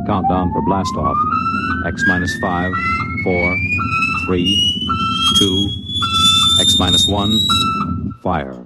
Countdown for blast off. X minus 5, 4, 3, 2, X minus 1, fire.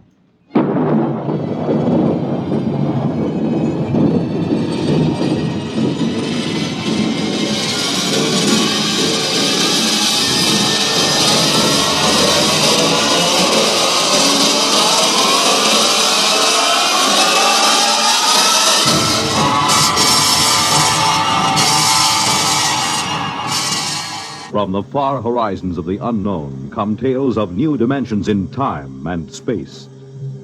From the far horizons of the unknown come tales of new dimensions in time and space.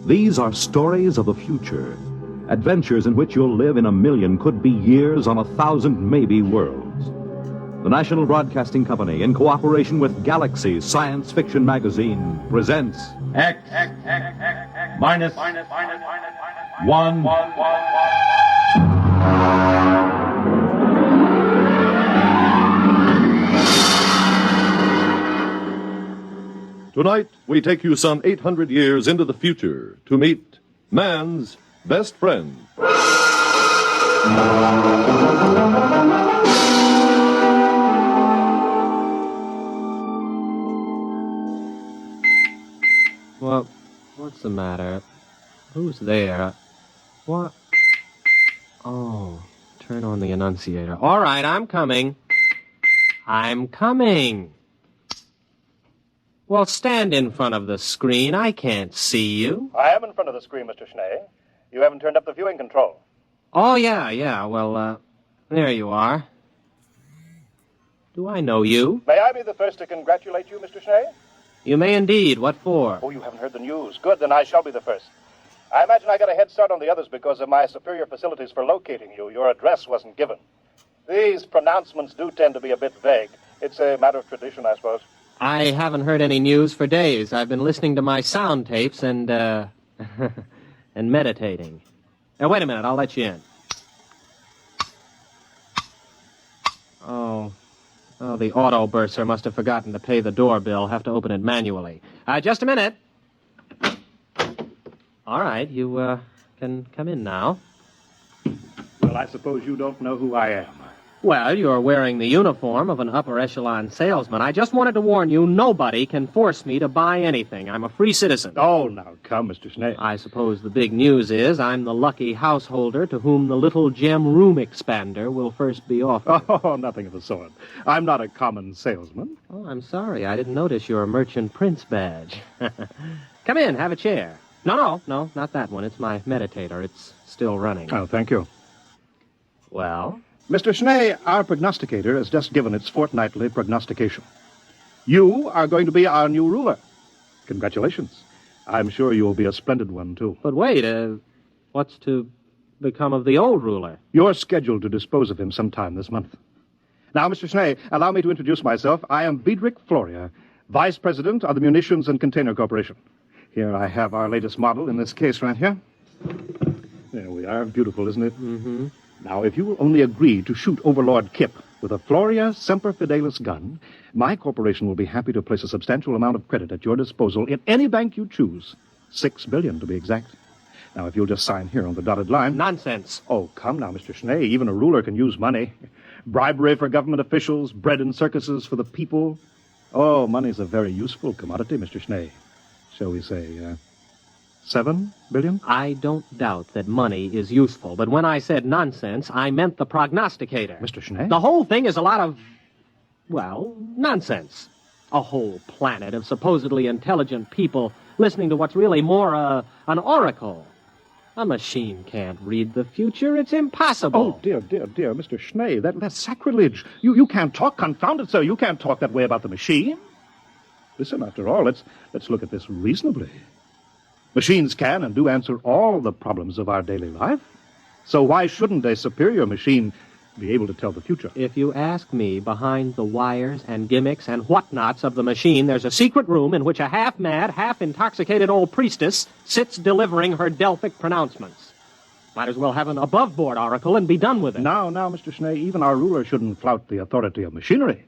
These are stories of the future, adventures in which you'll live in a million, could be years, on 1,000 maybe worlds. The National Broadcasting Company, in cooperation with Galaxy Science Fiction Magazine, presents X minus 1. Tonight, we take you some 800 years into the future to meet man's best friend. Well, what's the matter? Who's there? What? Oh, turn on the annunciator. All right, I'm coming. I'm coming. Well, stand in front of the screen. I can't see you. I am in front of the screen, Mr. Schnee. You haven't turned up the viewing control. Oh, yeah. Well, there you are. Do I know you? May I be the first to congratulate you, Mr. Schnee? You may indeed. What for? Oh, you haven't heard the news. Good, then I shall be the first. I imagine I got a head start on the others because of my superior facilities for locating you. Your address wasn't given. These pronouncements do tend to be a bit vague. It's a matter of tradition, I suppose. I haven't heard any news for days. I've been listening to my sound tapes and and meditating. Now, wait a minute. I'll let you in. Oh, the auto bursar must have forgotten to pay the doorbell. Have to open it manually. Just a minute. All right, you can come in now. Well, I suppose you don't know who I am. Well, you're wearing the uniform of an upper echelon salesman. I just wanted to warn you, nobody can force me to buy anything. I'm a free citizen. Oh, now, come, Mr. Schnee. I suppose the big news is I'm the lucky householder to whom the little gem room expander will first be offered. Oh, nothing of the sort. I'm not a common salesman. Oh, I'm sorry. I didn't notice your merchant prince badge. Come in, have a chair. No, not that one. It's my meditator. It's still running. Oh, thank you. Well? Mr. Schnee, our prognosticator has just given its fortnightly prognostication. You are going to be our new ruler. Congratulations. I'm sure you will be a splendid one, too. But wait, what's to become of the old ruler? You're scheduled to dispose of him sometime this month. Now, Mr. Schnee, allow me to introduce myself. I am Biedrich Floria, Vice President of the Munitions and Container Corporation. Here I have our latest model in this case right here. There we are. Beautiful, isn't it? Mm-hmm. Now, if you will only agree to shoot Overlord Kip with a Floria Semper Fidelis gun, my corporation will be happy to place a substantial amount of credit at your disposal in any bank you choose. $6 billion, to be exact. Now, if you'll just sign here on the dotted line... Nonsense. Oh, come now, Mr. Schnee. Even a ruler can use money. Bribery for government officials, bread and circuses for the people. Oh, money's a very useful commodity, Mr. Schnee. Shall we say, $7 billion? I don't doubt that money is useful, but when I said nonsense, I meant the prognosticator. Mr. Schnee? The whole thing is a lot of, nonsense. A whole planet of supposedly intelligent people listening to what's really more an oracle. A machine can't read the future. It's impossible. Oh, dear, Mr. Schnee, that's sacrilege. You can't talk, confound it, sir. You can't talk that way about the machine. Listen, after all, let's look at this reasonably. Machines can and do answer all the problems of our daily life. So why shouldn't a superior machine be able to tell the future? If you ask me, behind the wires and gimmicks and whatnots of the machine, there's a secret room in which a half-mad, half-intoxicated old priestess sits delivering her Delphic pronouncements. Might as well have an above-board oracle and be done with it. Now, Mr. Schnee, even our ruler shouldn't flout the authority of machinery.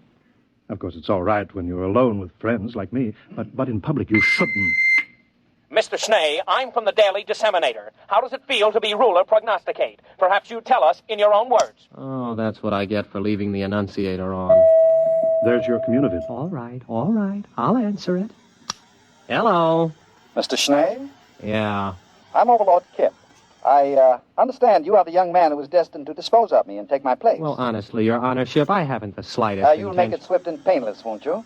Of course, it's all right when you're alone with friends like me, but in public you shouldn't. Mr. Schnee, I'm from the Daily Disseminator. How does it feel to be ruler prognosticate? Perhaps you tell us in your own words. Oh, that's what I get for leaving the Annunciator on. There's your communitive. All right. I'll answer it. Hello. Mr. Schnee? Yeah. I'm Overlord Kip. I understand you are the young man who is destined to dispose of me and take my place. Well, honestly, Your Honorship, I haven't the slightest You'll make it swift and painless, won't you?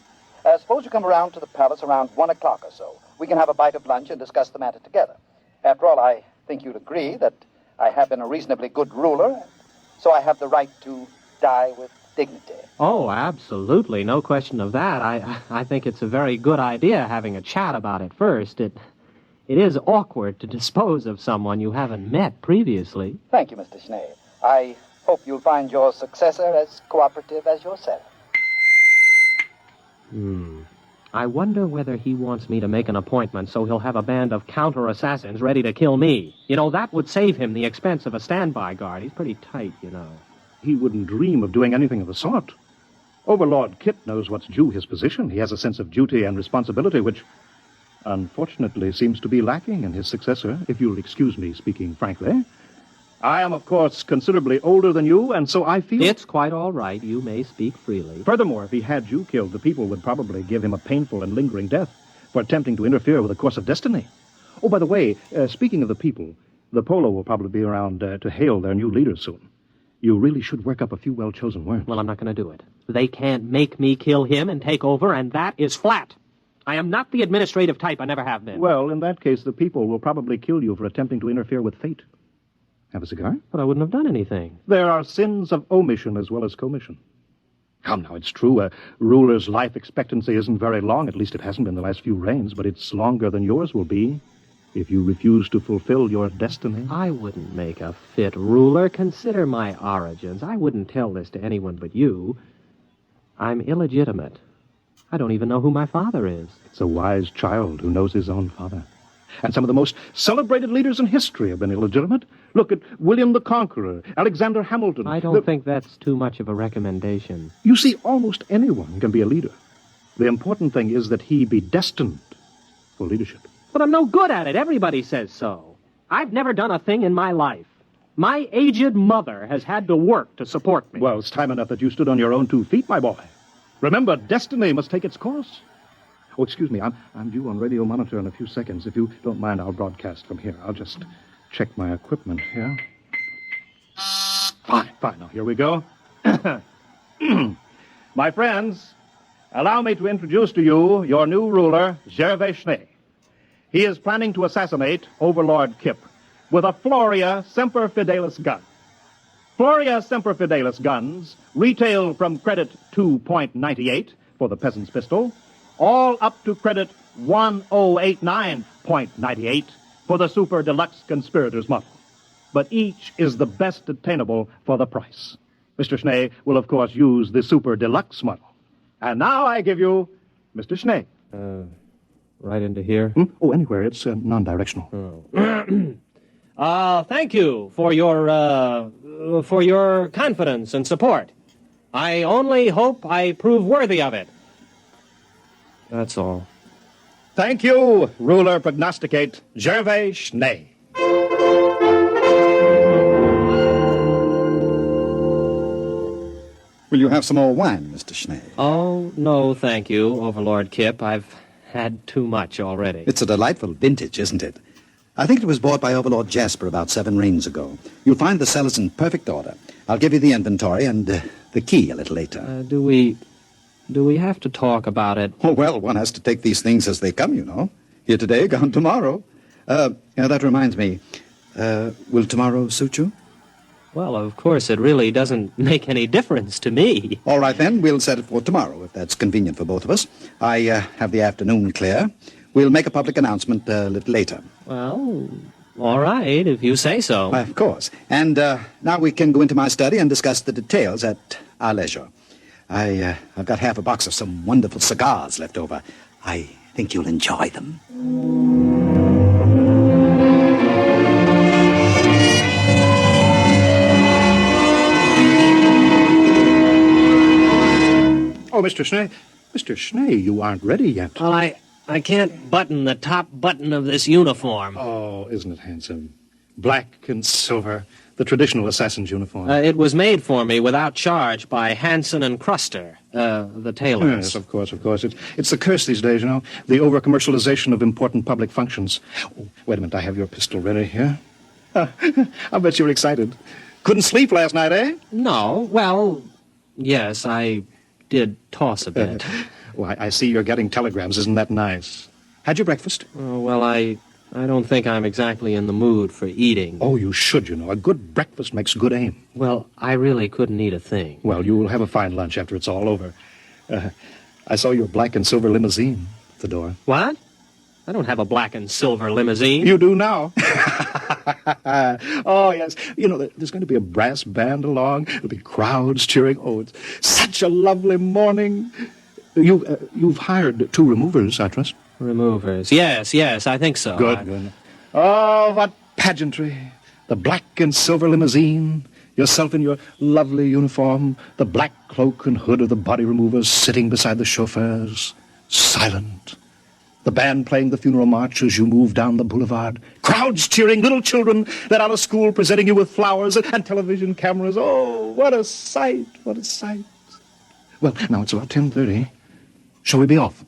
Suppose you come around to the palace around 1 o'clock or so. We can have a bite of lunch and discuss the matter together. After all, I think you'd agree that I have been a reasonably good ruler, so I have the right to die with dignity. Oh, absolutely. No question of that. I think it's a very good idea having a chat about it first. It is awkward to dispose of someone you haven't met previously. Thank you, Mr. Schnee. I hope you'll find your successor as cooperative as yourself. I wonder whether he wants me to make an appointment so he'll have a band of counter-assassins ready to kill me. You know, that would save him the expense of a standby guard. He's pretty tight, you know. He wouldn't dream of doing anything of the sort. Overlord Kip knows what's due his position. He has a sense of duty and responsibility, which, unfortunately, seems to be lacking in his successor, if you'll excuse me speaking frankly. I am, of course, considerably older than you, and so I feel... It's quite all right. You may speak freely. Furthermore, if he had you killed, the people would probably give him a painful and lingering death for attempting to interfere with the course of destiny. Oh, by the way, speaking of the people, the Polo will probably be around to hail their new leader soon. You really should work up a few well-chosen words. Well, I'm not going to do it. They can't make me kill him and take over, and that is flat. I am not the administrative type. I never have been. Well, in that case, the people will probably kill you for attempting to interfere with fate. Have a cigar? But I wouldn't have done anything. There are sins of omission as well as commission. Come now, it's true, a ruler's life expectancy isn't very long. At least it hasn't been the last few reigns, but it's longer than yours will be if you refuse to fulfill your destiny. I wouldn't make a fit ruler. Consider my origins. I wouldn't tell this to anyone but you. I'm illegitimate. I don't even know who my father is. It's a wise child who knows his own father. And some of the most celebrated leaders in history have been illegitimate. Look at William the Conqueror, Alexander Hamilton. I don't think that's too much of a recommendation. You see, almost anyone can be a leader. The important thing is that he be destined for leadership. But I'm no good at it. Everybody says so. I've never done a thing in my life. My aged mother has had to work to support me. Well, it's time enough that you stood on your own 2 feet, my boy. Remember, destiny must take its course. Oh, excuse me, I'm due on radio monitor in a few seconds. If you don't mind, I'll broadcast from here. I'll just check my equipment here. Fine. Now, here we go. My friends, allow me to introduce to you your new ruler, Gervais Schnee. He is planning to assassinate Overlord Kip with a Floria Semper Fidelis gun. Floria Semper Fidelis guns retail from credit 2.98 for the peasant's pistol, all up to credit 1089.98 for the Super Deluxe Conspirator's model. But each is the best attainable for the price. Mr. Schnee will, of course, use the Super Deluxe model. And now I give you Mr. Schnee. Right into here? Oh, anywhere. It's non-directional. Thank you for your confidence and support. I only hope I prove worthy of it. That's all. Thank you, ruler prognosticate Gervais Schnee. Will you have some more wine, Mr. Schnee? Oh, no, thank you, Overlord Kip. I've had too much already. It's a delightful vintage, isn't it? I think it was bought by Overlord Jasper about 7 reigns ago. You'll find the cellars in perfect order. I'll give you the inventory and the key a little later. Do we have to talk about it? Oh, well, one has to take these things as they come, you know. Here today, gone tomorrow. That reminds me. Will tomorrow suit you? Well, of course, it really doesn't make any difference to me. All right, then. We'll set it for tomorrow, if that's convenient for both of us. I have the afternoon clear. We'll make a public announcement a little later. Well, all right, if you say so. Of course. And now we can go into my study and discuss the details at our leisure. I've got half a box of some wonderful cigars left over. I think you'll enjoy them. Oh, Mr. Schnee. Mr. Schnee, you aren't ready yet. Well, I can't button the top button of this uniform. Oh, isn't it handsome? Black and silver, the traditional assassin's uniform. It was made for me without charge by Hanson and Cruster, the tailors. Yes, of course. It's the curse these days, you know, the over-commercialization of important public functions. Oh, wait a minute, I have your pistol ready here. I bet you're excited. Couldn't sleep last night, eh? No, well, yes, I did toss a bit. Why, I see you're getting telegrams. Isn't that nice? Had your breakfast? Well, I don't think I'm exactly in the mood for eating. Oh, you should, you know. A good breakfast makes good aim. Well, I really couldn't eat a thing. Well, you will have a fine lunch after it's all over. I saw your black and silver limousine at the door. What? I don't have a black and silver limousine. You do now. Oh, yes. You know, there's going to be a brass band along. There'll be crowds cheering. Oh, it's such a lovely morning. You've hired 2 removers, I trust. Removers. Yes, I think so. Good. Oh, what pageantry. The black and silver limousine, yourself in your lovely uniform, the black cloak and hood of the body removers sitting beside the chauffeurs, silent. The band playing the funeral march as you move down the boulevard. Crowds cheering, little children let out of school presenting you with flowers and television cameras. Oh, what a sight, what a sight. Well, now it's about 10:30. Shall we be off?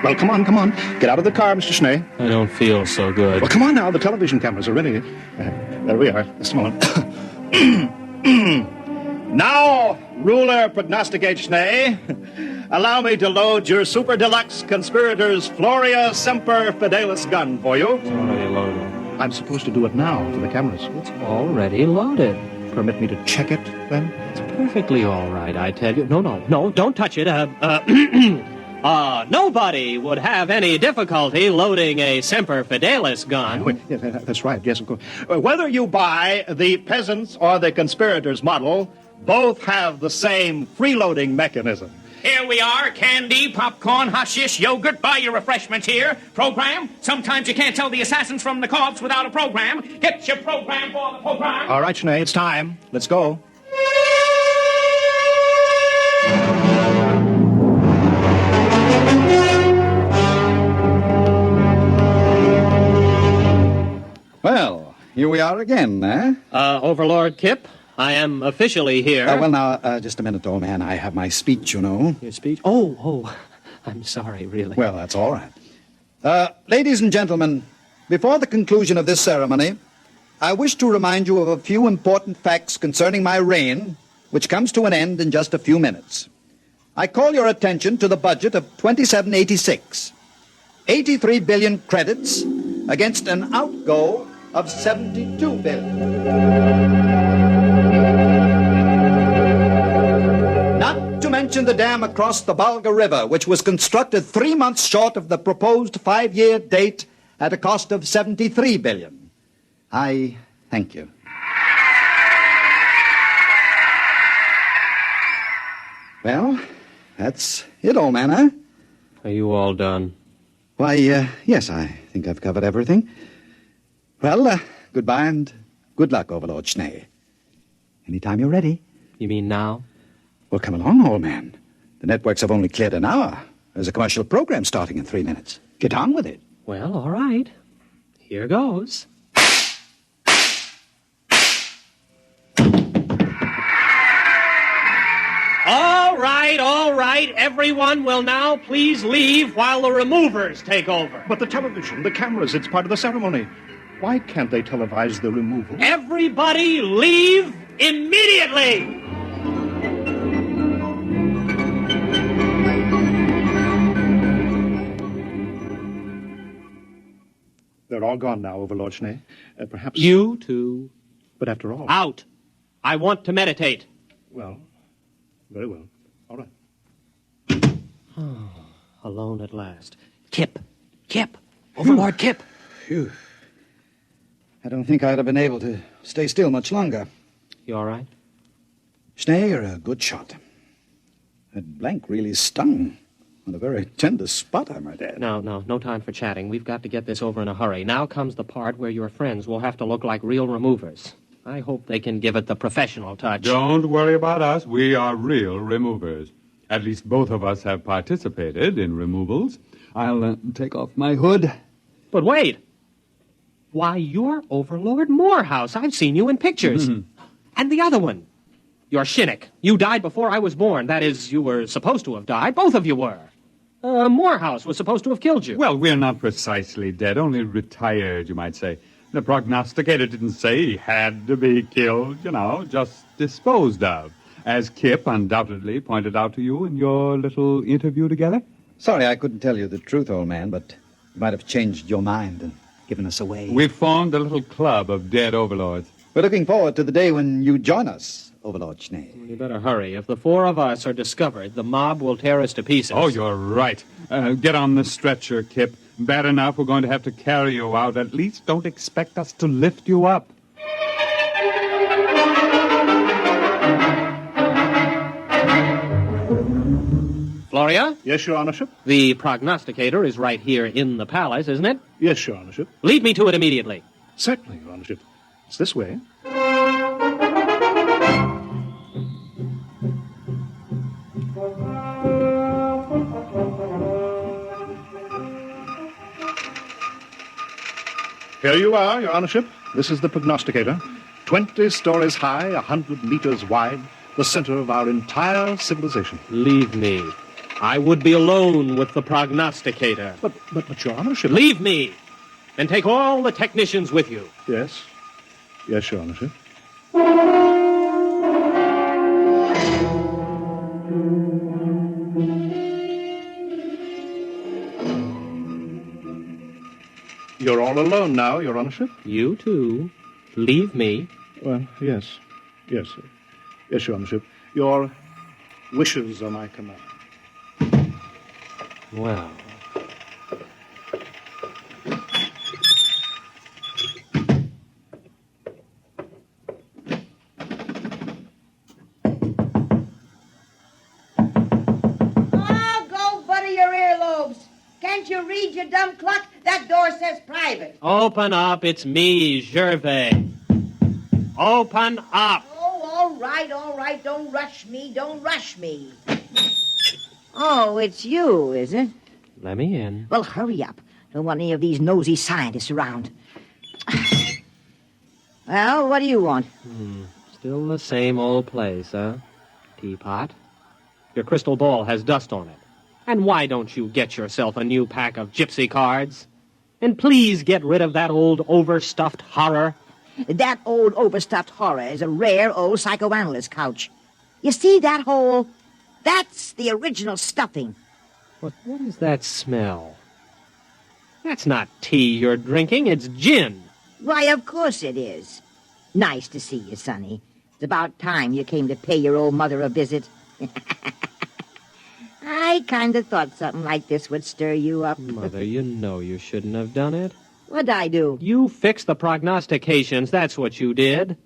Well, come on. Get out of the car, Mr. Schnee. I don't feel so good. Well, come on now. The television cameras are ready. There we are. Just a moment. Now, ruler prognosticate Schnee, allow me to load your super deluxe conspirators Floria Semper Fidelis gun for you. It's already loaded. I'm supposed to do it now for the cameras. It's already loaded. Permit me to check it, then? It's perfectly all right, I tell you. No, don't touch it. Nobody would have any difficulty loading a Semper Fidelis gun. Wait, yes, that's right. Yes, of course. Whether you buy the peasants or the conspirators model, both have the same freeloading mechanism. Here we are, candy, popcorn, hashish, yogurt. Buy your refreshments here. Program. Sometimes you can't tell the assassins from the corpse without a program. Get your program for the program. All right, Schnee, it's time. Let's go. Well, here we are again, eh? Overlord Kip, I am officially here. Just a minute, old man. I have my speech, you know. Your speech? Oh, I'm sorry, really. Well, that's all right. Ladies and gentlemen, before the conclusion of this ceremony, I wish to remind you of a few important facts concerning my reign, which comes to an end in just a few minutes. I call your attention to the budget of 2786. 83 billion credits against an outgo of 72 billion. Not to mention the dam across the Volga River, which was constructed 3 months short of the proposed 5-year date at a cost of 73 billion. I thank you. Well, that's it, old man, huh? Are you all done? Why, yes, I think I've covered everything. Well, goodbye and good luck, Overlord Schnee. Anytime you're ready. You mean now? Well, come along, old man. The networks have only cleared an hour. There's a commercial program starting in 3 minutes. Get on with it. Well, all right. Here goes. All right. Everyone will now please leave while the removers take over. But the television, the cameras, it's part of the ceremony. Why can't they televise the removal? Everybody leave immediately! They're all gone now, Overlord Schnee. Perhaps... You too. But after all... Out. I want to meditate. Well, very well. All right. Alone at last. Kip. Overlord Kip. Phew. I don't think I'd have been able to stay still much longer. You all right? Schnee, you're a good shot. That blank really stung. On a very tender spot, I might add. No time for chatting. We've got to get this over in a hurry. Now comes the part where your friends will have to look like real removers. I hope they can give it the professional touch. Don't worry about us. We are real removers. At least both of us have participated in removals. I'll take off my hood. But wait. Why, you're Overlord Morehouse. I've seen you in pictures. And the other one. You're Shinnick. You died before I was born. That is, you were supposed to have died. Both of you were. Morehouse was supposed to have killed you. Well, we're not precisely dead, only retired, you might say. The prognosticator didn't say he had to be killed, just disposed of, as Kip undoubtedly pointed out to you in your little interview together. Sorry I couldn't tell you the truth, old man, but you might have changed your mind and given us away. We've formed a little club of dead overlords. We're looking forward to the day when you join us, Overlord Schnee. You better hurry. If the four of us are discovered, the mob will tear us to pieces. Oh, you're right. Get on the stretcher, Kip. Bad enough we're going to have to carry you out. At least don't expect us to lift you up. Floria? Yes, Your Honorship? The prognosticator is right here in the palace, isn't it? Yes, Your Honorship. Lead me to it immediately. Certainly, Your Honorship. It's this way. Here you are, Your Honorship. This is the prognosticator. 20 stories high, 100 meters wide, the center of our entire civilization. Leave me. I would be alone with the prognosticator. But Your Honorship... Leave me, and take all the technicians with you. Yes. Yes, Your Honorship. You're all alone now, Your Honorship? You too. Leave me. Well, yes. Yes, sir. Yes, Your Honorship. Your wishes are my command. Well. Oh, go butter your earlobes. Can't you read, you dumb cluck? That door says private. Open up. It's me, Gervais. Open up. Oh, all right. Don't rush me. Oh, it's you, is it? Let me in. Well, hurry up. Don't want any of these nosy scientists around. Well, what do you want? Still the same old place, huh? Teapot. Your crystal ball has dust on it. And why don't you get yourself a new pack of gypsy cards? And please get rid of that old overstuffed horror. That old overstuffed horror is a rare old psychoanalyst couch. You see that hole? That's the original stuffing. What is that smell? That's not tea you're drinking, it's gin. Why, of course it is. Nice to see you, Sonny. It's about time you came to pay your old mother a visit. I kind of thought something like this would stir you up. Mother, you know you shouldn't have done it. What'd I do? You fixed the prognostications, that's what you did.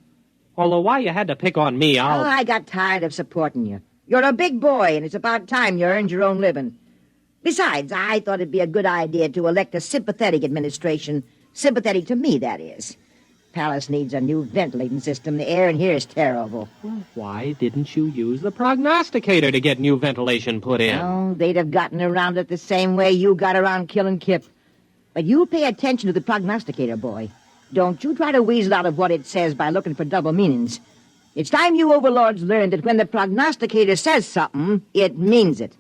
Although why you had to pick on me, Oh, I got tired of supporting you. You're a big boy, and it's about time you earned your own living. Besides, I thought it'd be a good idea to elect a sympathetic administration. Sympathetic to me, that is. Palace needs a new ventilating system. The air in here is terrible. Well, why didn't you use the prognosticator to get new ventilation put in? Oh, they'd have gotten around it the same way you got around killing Kip. But you pay attention to the prognosticator, boy. Don't you try to weasel out of what it says by looking for double meanings. It's time you overlords learned that when the prognosticator says something, it means it.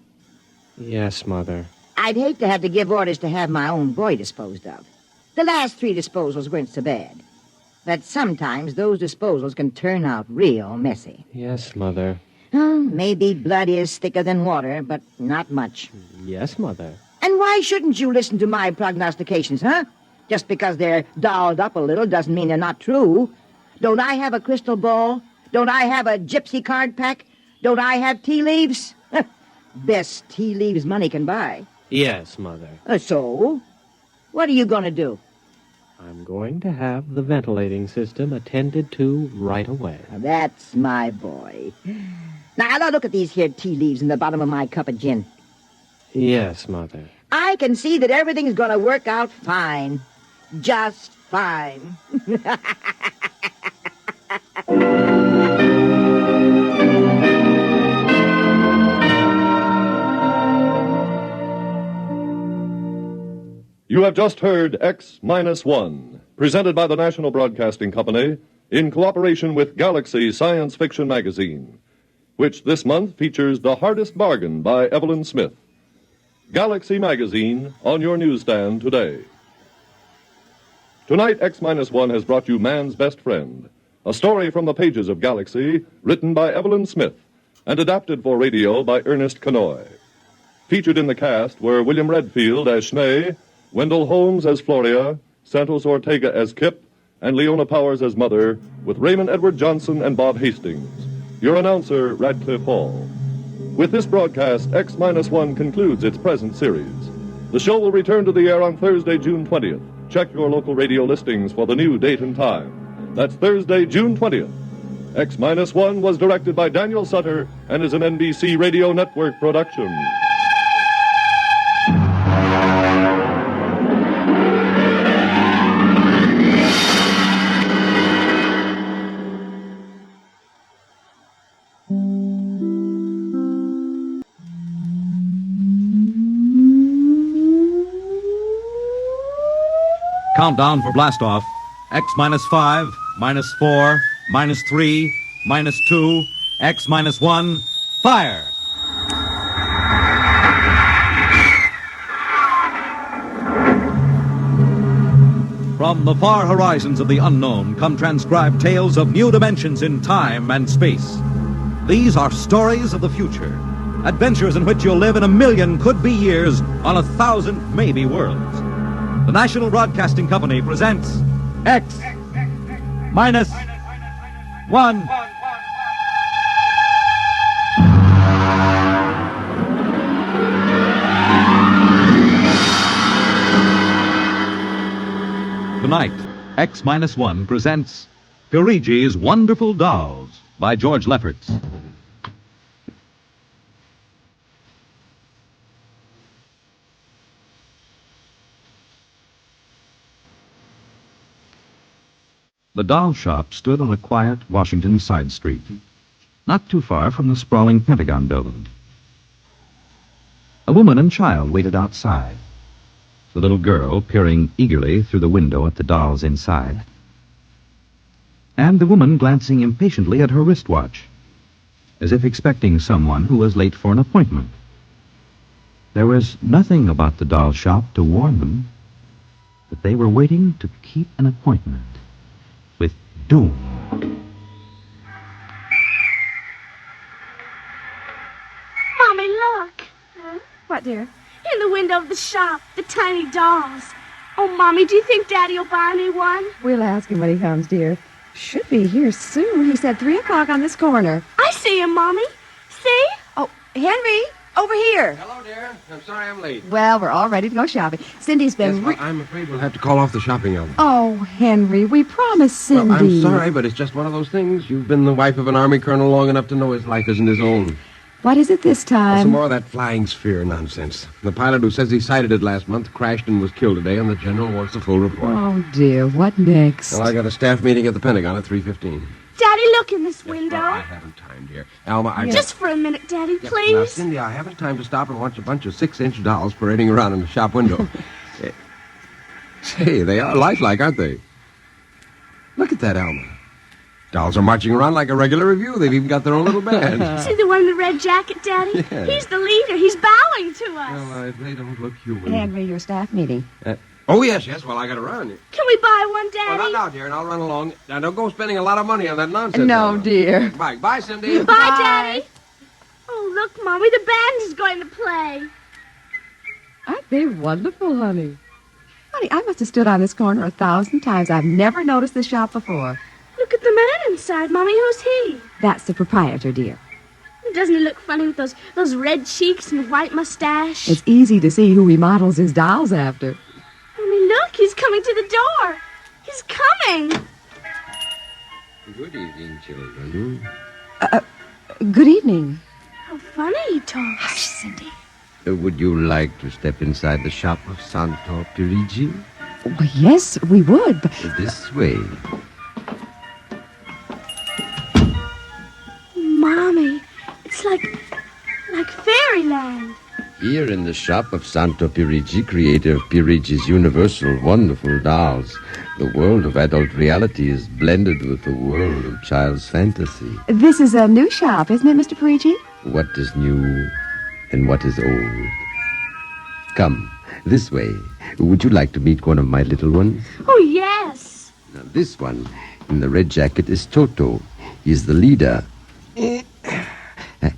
Yes, Mother. I'd hate to have to give orders to have my own boy disposed of. The last 3 disposals weren't so bad. But sometimes those disposals can turn out real messy. Yes, Mother. Maybe blood is thicker than water, but not much. Yes, Mother. And why shouldn't you listen to my prognostications, huh? Just because they're dolled up a little doesn't mean they're not true. Don't I have a crystal ball? Don't I have a gypsy card pack? Don't I have tea leaves? Best tea leaves money can buy. Yes, Mother. So? What are you going to do? I'm going to have the ventilating system attended to right away. That's my boy. Now look at these here tea leaves in the bottom of my cup of gin. Yes, Mother. I can see that everything's going to work out fine. Just fine. You have just heard X-1, presented by the National Broadcasting Company in cooperation with Galaxy Science Fiction Magazine, which this month features The Hardest Bargain by Evelyn Smith. Galaxy Magazine on your newsstand today. Tonight, X-1 has brought you Man's Best Friend, a story from the pages of Galaxy, written by Evelyn Smith and adapted for radio by Ernest Kanoy. Featured in the cast were William Redfield as Schnee, Wendell Holmes as Floria, Santos Ortega as Kip, and Leona Powers as Mother, with Raymond Edward Johnson and Bob Hastings. Your announcer, Radcliffe Hall. With this broadcast, X-1 concludes its present series. The show will return to the air on Thursday, June 20th. Check your local radio listings for the new date and time. That's Thursday, June 20th. X-1 was directed by Daniel Sutter and is an NBC Radio Network production. Countdown for blastoff. X-5, -4, -3, -2, X-1, fire! From the far horizons of the unknown come transcribed tales of new dimensions in time and space. These are stories of the future, adventures in which you'll live in a million could-be years on 1,000 maybe worlds. The National Broadcasting Company presents X-1. Tonight, X-1 presents PerigisWonderfulDolls by George Lefferts. The doll shop stood on a quiet Washington side street, not too far from the sprawling Pentagon building. A woman and child waited outside, the little girl peering eagerly through the window at the dolls inside, and the woman glancing impatiently at her wristwatch, as if expecting someone who was late for an appointment. There was nothing about the doll shop to warn them that they were waiting to keep an appointment with doom. Mommy, look. What, dear? In the window of the shop, the tiny dolls. Oh, Mommy, do you think Daddy will buy me one? We'll ask him when he comes, dear. Should be here soon. He said 3 o'clock on this corner. I see him, Mommy. See? Oh, Henry, over here. Hello, dear. I'm sorry I'm late. Well, we're all ready to go shopping. Cindy's been... Yes, well, I'm afraid we'll have to call off the shopping album. Oh, Henry, we promised Cindy. Well, I'm sorry, but it's just one of those things. You've been the wife of an army colonel long enough to know his life isn't his own. What is it this time? Some more of that flying sphere nonsense. The pilot who says he sighted it last month crashed and was killed today, and the general wants the full report. Oh, dear. What next? Well, I got a staff meeting at the Pentagon at 3:15. Daddy, look in this window. Well, I haven't time, dear. Alma, Just for a minute, Daddy, Yeah, please. Now, Cindy, I haven't time to stop and watch a bunch of 6-inch dolls parading around in the shop window. Say, they are lifelike, aren't they? Look at that, Alma. Dolls are marching around like a regular review. They've even got their own little band. See the one in the red jacket, Daddy? Yeah. He's the leader. He's bowing to us. Well, they don't look human. Henry, your staff meeting. Oh, yes. Well, I got to run. Can we buy one, Daddy? Well, not now, dear, and I'll run along. Now, don't go spending a lot of money on that nonsense. No, Alma. dear. Bye. Bye, Cindy. Bye, Daddy. Oh, look, Mommy, the band is going to play. Aren't they wonderful, honey? Honey, I must have stood on this corner 1,000 times. I've never noticed this shop before. Look at the man inside, Mommy. Who's he? That's the proprietor, dear. Doesn't he look funny with those red cheeks and white mustache? It's easy to see who he models his dolls after. Mommy, look, he's coming to the door. He's coming. Good evening, children. Good evening. How funny he talks. Hush, Cindy. Would you like to step inside the shop of Santo Perigi? Well, yes, we would, but... This way. Mommy, it's like fairyland. Here in the shop of Santo Perigi, creator of Perigi's Universal Wonderful Dolls, the world of adult reality is blended with the world of child's fantasy. This is a new shop, isn't it, Mr. Perigi? What is new and what is old? Come, this way. Would you like to meet one of my little ones? Oh, yes. Now, this one in the red jacket is Toto. He is the leader.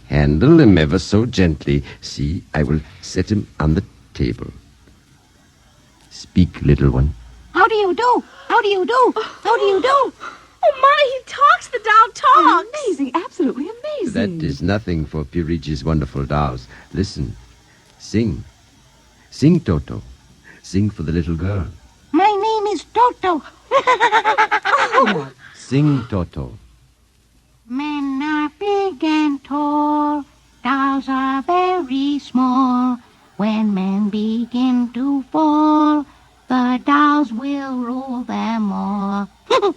Handle him ever so gently. See, I will set him on the table. Speak, little one. How do you do? How do you do? How do you do? Oh, Mommy, he talks. The doll talks. Amazing, absolutely amazing. That is nothing for Perigi's Wonderful Dolls. Listen. Sing. Sing, Toto. Sing for the little girl. My name is Toto. Sing, Toto. Men are big and tall, dolls are very small. When men begin to fall, the dolls will rule them all. More.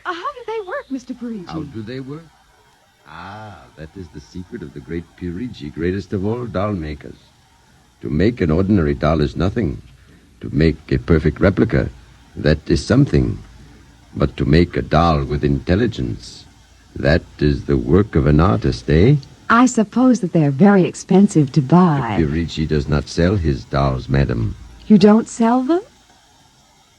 How do they work, Mr. Perigi? How do they work? That is the secret of the great Perigi, greatest of all doll makers. To make an ordinary doll is nothing. To make a perfect replica, that is something. But to make a doll with intelligence, that is the work of an artist, eh? I suppose that they're very expensive to buy. Perigi does not sell his dolls, madam. You don't sell them?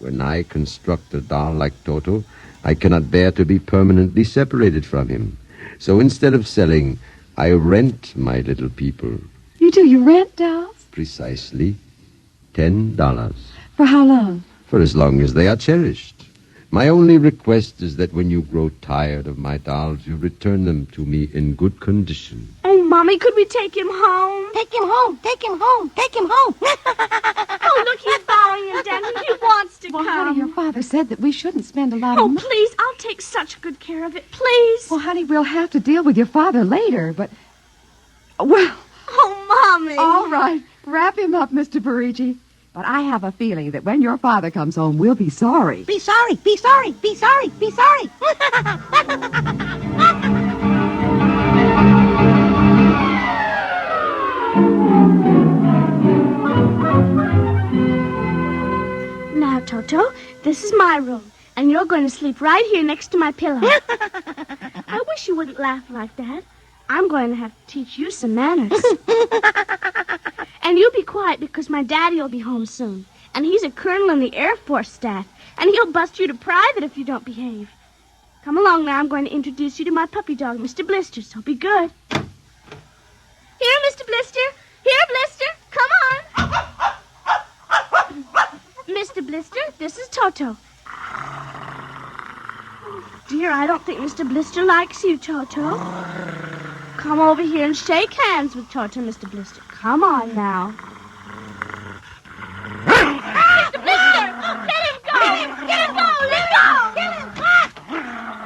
When I construct a doll like Toto, I cannot bear to be permanently separated from him. So instead of selling, I rent my little people. You do? You rent dolls? Precisely. $10. For how long? For as long as they are cherished. My only request is that when you grow tired of my dolls, you return them to me in good condition. Oh, Mommy, could we take him home? Take him home, take him home, take him home. Oh, look, he's following him, Daddy. He wants to Well, come. honey, your father said that we shouldn't spend a lot Oh, of money. please, I'll take such good care of it, please. Well, honey, we'll have to deal with your father later, but... Well... Oh, Mommy. All right, wrap him up, Mr. Perigi. But I have a feeling that when your father comes home, we'll be sorry. Be sorry, be sorry, be sorry, be sorry. Now, Toto, this is my room, and you're going to sleep right here next to my pillow. I wish you wouldn't laugh like that. I'm going to have to teach you some manners. And you be quiet because my daddy will be home soon. And he's a colonel in the Air Force staff. And he'll bust you to private if you don't behave. Come along now. I'm going to introduce you to my puppy dog, Mr. Blister, so be good. Here, Mr. Blister. Here, Blister. Come on. Mr. Blister, this is Toto. Oh, dear, I don't think Mr. Blister likes you, Toto. Come over here and shake hands with Toto, Mr. Blister. Come on now. Mr. Blister! Let him go! Let him go! Let him go!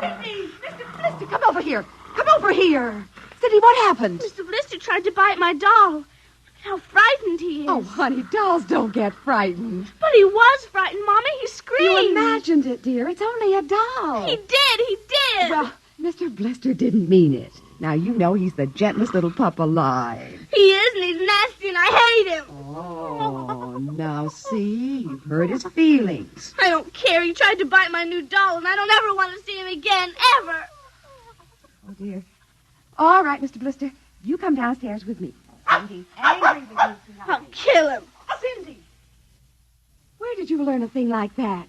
Cindy! Mr. Blister, come over here! Come over here! Cindy, what happened? Mr. Blister tried to bite my doll. How frightened he is. Oh, honey, dolls don't get frightened. But he was frightened, Mommy. He screamed. You imagined it, dear. It's only a doll. He did. Well, Mr. Blister didn't mean it. Now, you know he's the gentlest little pup alive. He is, and he's nasty, and I hate him. Oh, now see, you've hurt his feelings. I don't care. He tried to bite my new doll, and I don't ever want to see him again, ever. Oh, dear. All right, Mr. Blister, you come downstairs with me. Cindy's angry with you tonight. I'll kill him. Cindy! Where did you learn a thing like that?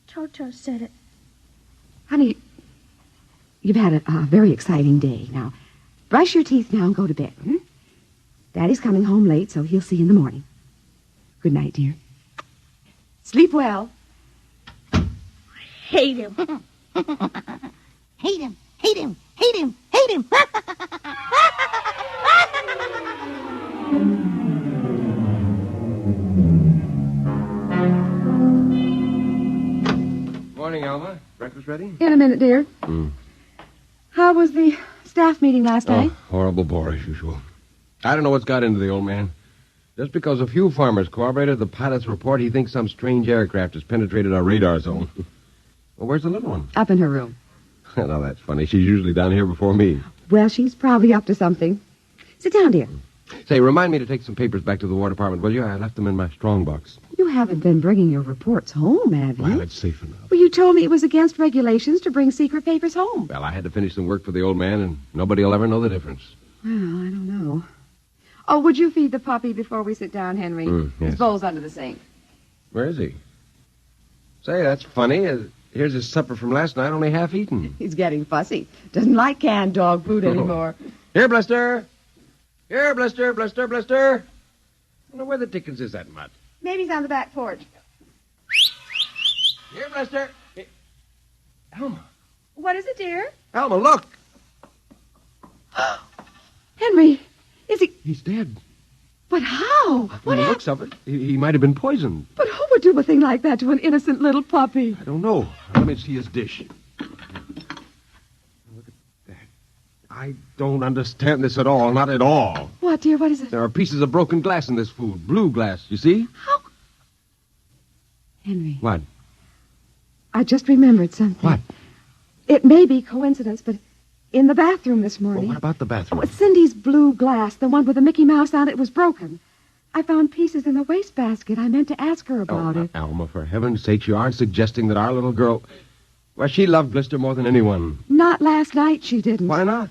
Toto said it. Honey, you've had a very exciting day. Now, brush your teeth now and go to bed. Daddy's coming home late, so he'll see you in the morning. Good night, dear. Sleep well. I hate him. Hate him, hate him, hate him, hate him. Morning, Alma. Breakfast ready? In a minute, dear. How was the staff meeting last night? Horrible bore as usual. I don't know what's got into the old man. Just because a few farmers corroborated the pilot's report, he thinks some strange aircraft has penetrated our radar zone. Well, where's the little one? Up in her room. Now, that's funny. She's usually down here before me. Well, she's probably up to something. Sit down, dear. Say, remind me to take some papers back to the War Department, will you? I left them in my strongbox. You haven't been bringing your reports home, have you? Well, it's safe enough. Well, you told me it was against regulations to bring secret papers home. Well, I had to finish some work for the old man, and nobody will ever know the difference. Well, I don't know. Oh, would you feed the puppy before we sit down, Henry? Yes. His bowl's under the sink. Where is he? Say, that's funny. Here's his supper from last night, only half eaten. He's getting fussy. Doesn't like canned dog food anymore. Here, Blister. Here, Blister, Blister, Blister. I wonder where the dickens is that mutt? Maybe he's on the back porch. Here, Blister. Hey. Alma. What is it, dear? Alma, look. Henry, is he... He's dead. But how? From the looks of it, he might have been poisoned. But who would do a thing like that to an innocent little puppy? I don't know. Let me see his dish. Look at that. I don't understand this at all. Not at all. What, dear? What is it? There are pieces of broken glass in this food. Blue glass, you see? How? Henry. What? I just remembered something. What? It may be coincidence, but in the bathroom this morning... Well, what about the bathroom? Cindy's blue glass, the one with the Mickey Mouse on it, was broken. I found pieces in the wastebasket. I meant to ask her about it. Alma, for heaven's sake, you aren't suggesting that our little girl... Well, she loved Blister more than anyone. Not last night, she didn't. Why not?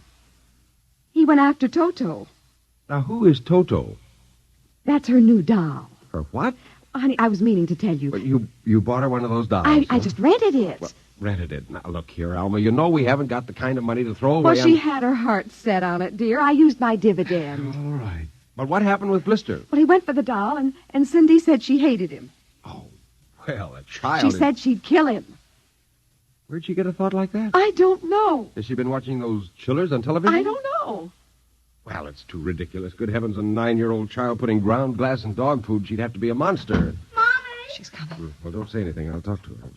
He went after Toto. Now, who is Toto? That's her new doll. Her what? Honey, I was meaning to tell you. Well, you bought her one of those dolls. I just rented it. Well, rented it. Now, look here, Alma. You know we haven't got the kind of money to throw away. Well, she had her heart set on it, dear. I used my dividend. All right. But what happened with Blister? Well, he went for the doll, and Cindy said she hated him. Oh, well, a child... She said she'd kill him. Where'd she get a thought like that? I don't know. Has she been watching those chillers on television? I don't know. Well, it's too ridiculous. Good heavens, a 9-year-old child putting ground glass in dog food. She'd have to be a monster. Mommy! She's coming. Well, don't say anything. I'll talk to her.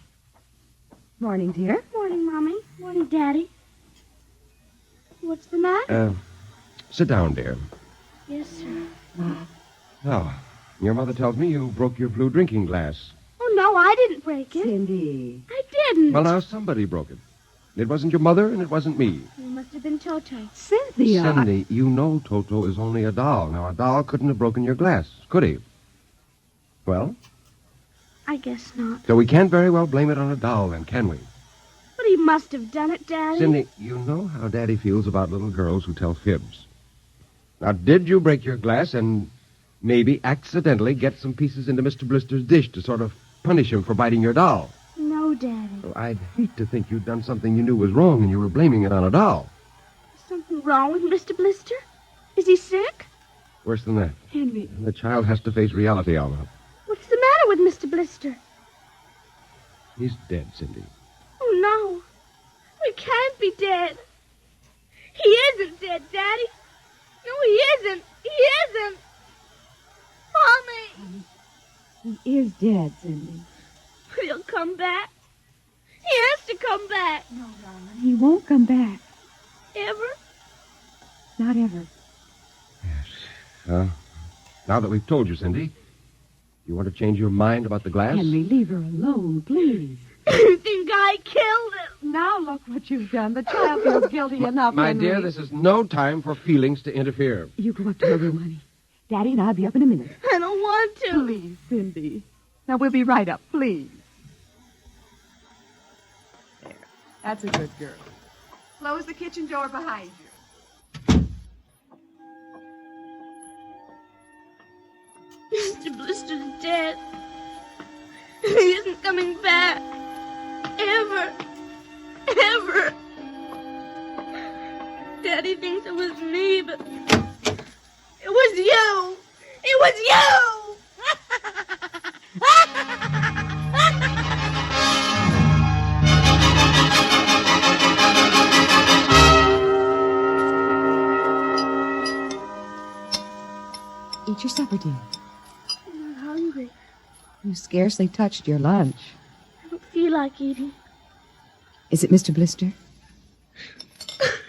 Morning, dear. Morning, Mommy. Morning, Daddy. What's the matter? Sit down, dear. Yes, sir. Now, your mother tells me you broke your blue drinking glass. Oh, no, I didn't break it. Cindy. I didn't. Well, now, somebody broke it. It wasn't your mother, and it wasn't me. It must have been Toto. Cynthia. Cindy, you know Toto is only a doll. Now, a doll couldn't have broken your glass, could he? Well? I guess not. So we can't very well blame it on a doll, then, can we? But he must have done it, Daddy. Cindy, you know how Daddy feels about little girls who tell fibs. Now, did you break your glass and maybe accidentally get some pieces into Mr. Blister's dish to sort of punish him for biting your doll? No, Daddy. Well, I'd hate to think you'd done something you knew was wrong and you were blaming it on a doll. Is something wrong with Mr. Blister? Is he sick? Worse than that. Henry. The child has to face reality, Alma. What's the matter with Mr. Blister? He's dead, Cindy. Oh, no. He can't be dead. He isn't dead, Daddy. No, he isn't. He isn't. Mommy. He is dead, Cindy. But he'll come back. He has to come back. No, darling. He won't come back. Ever? Not ever. Yes. Now that we've told you, Cindy, you want to change your mind about the glass? Henry, leave her alone, please. You think I killed him? Now look what you've done. The child feels guilty enough, My Henry. dear, this is no time for feelings to interfere. You go up to her room, honey. Daddy and I'll be up in a minute. I don't want to. Please, Cindy. Now, we'll be right up, please. There. That's a good girl. Close the kitchen door behind you. Mr. Blister's dead. He isn't coming back. Ever. Ever. Daddy thinks it was me, but it was you. It was you. Eat your supper, dear. I'm not hungry. You scarcely touched your lunch. I don't feel like eating. Is it Mr. Blister?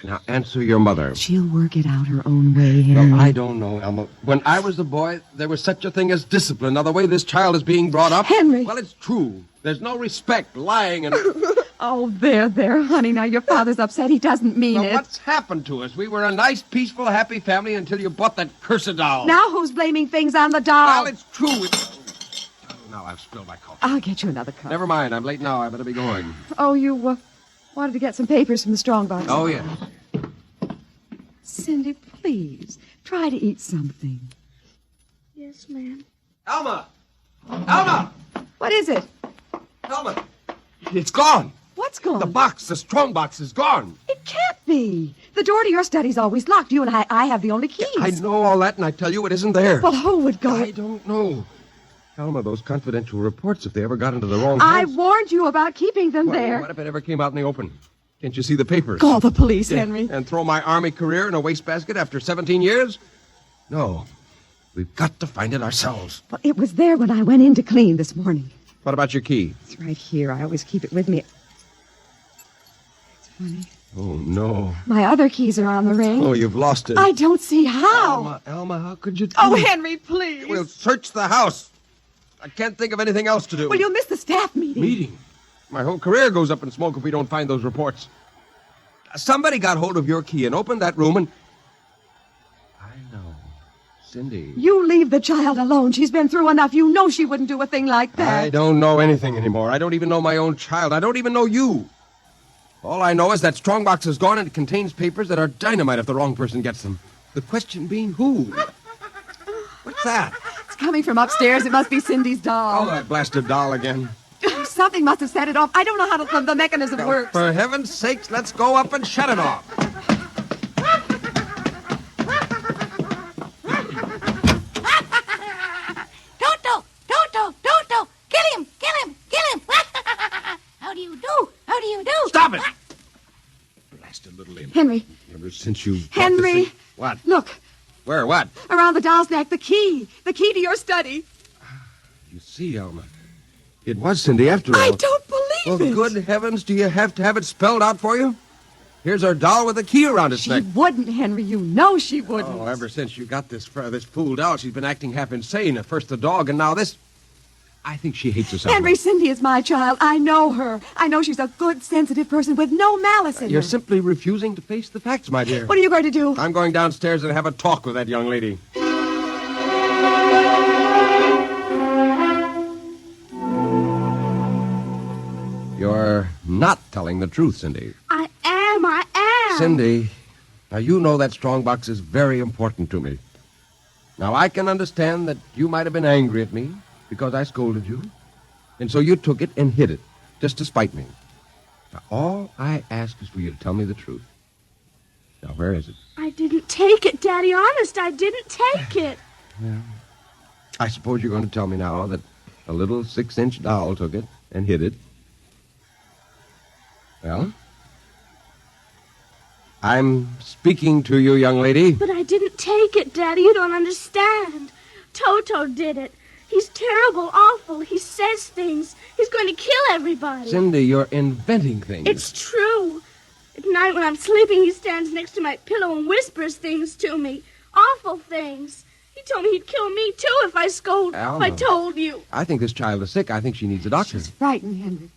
Now, answer your mother. She'll work it out her own way, Henry. Well, I don't know, Elma. When I was a boy, there was such a thing as discipline. Now, the way this child is being brought up... Henry! Well, it's true. There's no respect, lying, and... Oh, there, honey. Now, your father's upset. He doesn't mean Well, it. what's happened to us? We were a nice, peaceful, happy family until you bought that cursed doll. Now who's blaming things on the doll? Well, it's true. Oh, now I've spilled my coffee. I'll get you another cup. Never mind. I'm late now. I better be going. Oh, you wanted to get some papers from the strongbox. Oh, yes. Cindy, please, try to eat something. Yes, ma'am. Elma! Elma! What is it? Elma! It's gone. What's gone? The box, the strong box, is gone. It can't be. The door to your study's always locked. You and I have the only keys. I know all that, and I tell you it isn't there. Well, who would go? I don't know. Elma, those confidential reports, if they ever got into the wrong I hands... warned you about keeping them there. What if it ever came out in the open? Can't you see the papers? Call the police, Henry. And throw my Army career in a wastebasket after 17 years? No. We've got to find it ourselves. Well, it was there when I went in to clean this morning. What about your key? It's right here. I always keep it with me. It's funny. Oh, no. My other keys are on the ring. Oh, you've lost it. I don't see how. Elma, how could you do Oh, it? Henry, please. We'll search the house. I can't think of anything else to do. Well, you'll miss the staff meeting. Meeting? My whole career goes up in smoke if we don't find those reports. Somebody got hold of your key and opened that room and... I know. Cindy. You leave the child alone. She's been through enough. You know she wouldn't do a thing like that. I don't know anything anymore. I don't even know my own child. I don't even know you. All I know is that strongbox is gone and it contains papers that are dynamite if the wrong person gets them. The question being who? What's that? It's coming from upstairs. It must be Cindy's doll. Oh, that blasted doll again. Something must have set it off. I don't know how the mechanism works. For heaven's sakes, let's go up and shut it off. Toto, kill him. How do you do? Stop it! Blasted little imp. Henry. Ever since you... Henry. What? Look. Where, what? Around the doll's neck, the key. The key to your study. You see, Elma, it was Cindy after all. I don't believe it. Well, good heavens, do you have to have it spelled out for you? Here's her doll with a key around its neck. She wouldn't, Henry. You know she wouldn't. Oh, ever since you got this fool doll, she's been acting half insane. At first the dog, and now this. I think she hates us. Henry, Cindy is my child. I know her. I know she's a good, sensitive person with no malice in her. You're simply refusing to face the facts, my dear. What are you going to do? I'm going downstairs and have a talk with that young lady. You're not telling the truth, Cindy. I am. Cindy, now you know that strongbox is very important to me. Now, I can understand that you might have been angry at me because I scolded you, and so you took it and hid it, just to spite me. Now, all I ask is for you to tell me the truth. Now, where is it? I didn't take it, Daddy. Honest, I didn't take it. Well, I suppose you're going to tell me now that a little 6-inch doll took it and hid it. Well, I'm speaking to you, young lady. But I didn't take it, Daddy. You don't understand. Toto did it. He's terrible, awful. He says things. He's going to kill everybody. Cindy, you're inventing things. It's true. At night when I'm sleeping, he stands next to my pillow and whispers things to me. Awful things. He told me he'd kill me, too, if I scold. Alma. If I told you. I think this child is sick. I think she needs a doctor. She's frightened, Henry.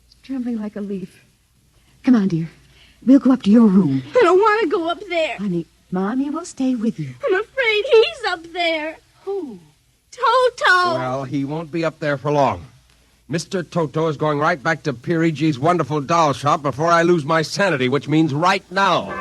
She's trembling like a leaf. Come on, dear. We'll go up to your room. I don't want to go up there. Honey, Mommy will stay with you. I'm afraid he's up there. Who? Toto. Well, he won't be up there for long. Mr. Toto is going right back to Perigis's wonderful doll shop before I lose my sanity, which means right now.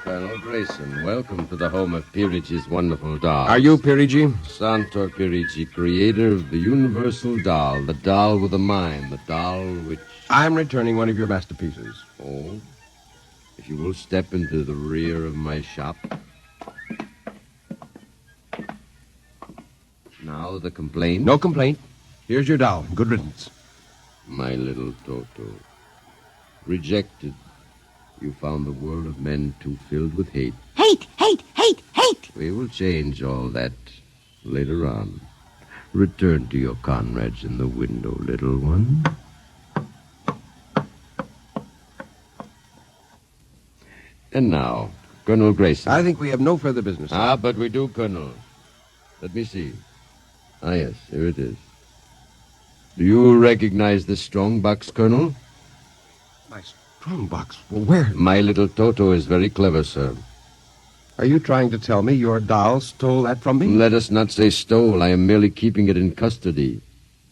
Colonel Grayson, welcome to the home of Perigis's wonderful doll. Are you Perigi? Santor Perigi, creator of the universal doll, the doll with a mind, the doll which... I'm returning one of your masterpieces. Oh? If you will step into the rear of my shop. Now the complaint? No complaint. Here's your doll. Good riddance. My little Toto. Rejected. You found the world of men too filled with hate. Hate? We will change all that later on. Return to your comrades in the window, little one. And now, Colonel Grayson. I think we have no further business. But we do, Colonel. Let me see. Yes, here it is. Do you recognize this strong box, Colonel? My strong box? Well, where? My little Toto is very clever, sir. Are you trying to tell me your doll stole that from me? Let us not say stole. I am merely keeping it in custody.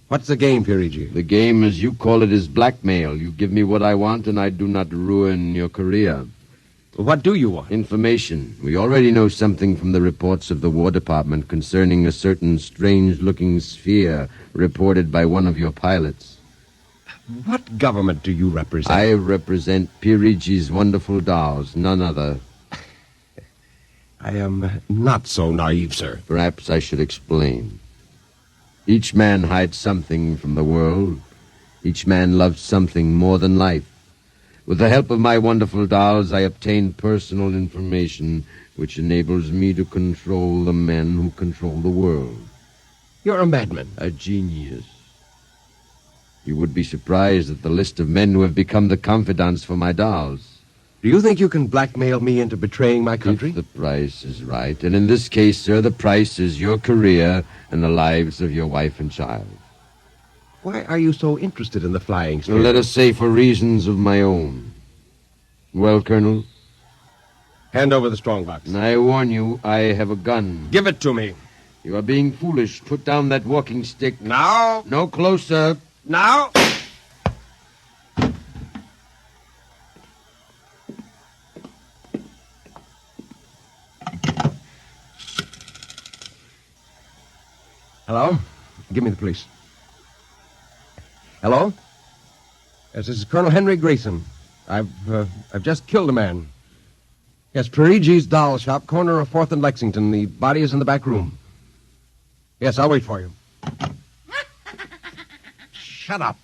What's the game, Perigi? The game, as you call it, is blackmail. You give me what I want, and I do not ruin your career. What do you want? Information. We already know something from the reports of the War Department concerning a certain strange-looking sphere reported by one of your pilots. What government do you represent? I represent PerigisWonderfulDolls, none other. I am not so naive, sir. Perhaps I should explain. Each man hides something from the world. Each man loves something more than life. With the help of my wonderful dolls, I obtain personal information which enables me to control the men who control the world. You're a madman. A genius. You would be surprised at the list of men who have become the confidants for my dolls. Do you think you can blackmail me into betraying my country? If the price is right. And in this case, sir, the price is your career and the lives of your wife and child. Why are you so interested in the flying sphere? Let us say for reasons of my own. Well, Colonel? Hand over the strongbox. I warn you, I have a gun. Give it to me. You are being foolish. Put down that walking stick. Now? No closer. Now? Hello? Give me the police. Hello? Yes, this is Colonel Henry Grayson. I've just killed a man. Yes, Perigi's doll shop, corner of 4th and Lexington. The body is in the back room. Yes, I'll wait for you. Shut up.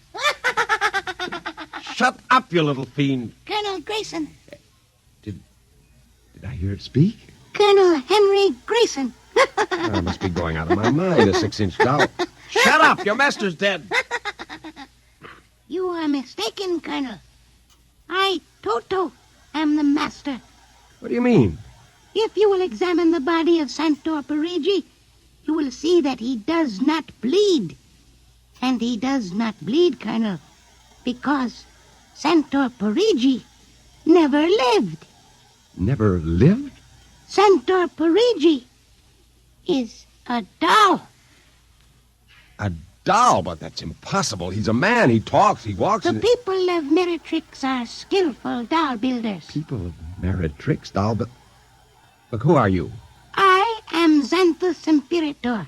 Shut up, you little fiend. Colonel Grayson. Did I hear it speak? Colonel Henry Grayson. I must be going out of my mind, a 6-inch doll. Shut up! Your master's dead. You are mistaken, Colonel. I, Toto, am the master. What do you mean? If you will examine the body of Santor Perigi, you will see that he does not bleed. And he does not bleed, Colonel, because Santor Perigi never lived. Never lived? Santor Perigi is a doll. A doll? But that's impossible. He's a man. He talks. He walks. The people of Meritrix are skillful doll builders. People of Meritrix doll, but... Look, who are you? I am Xanthus Imperator,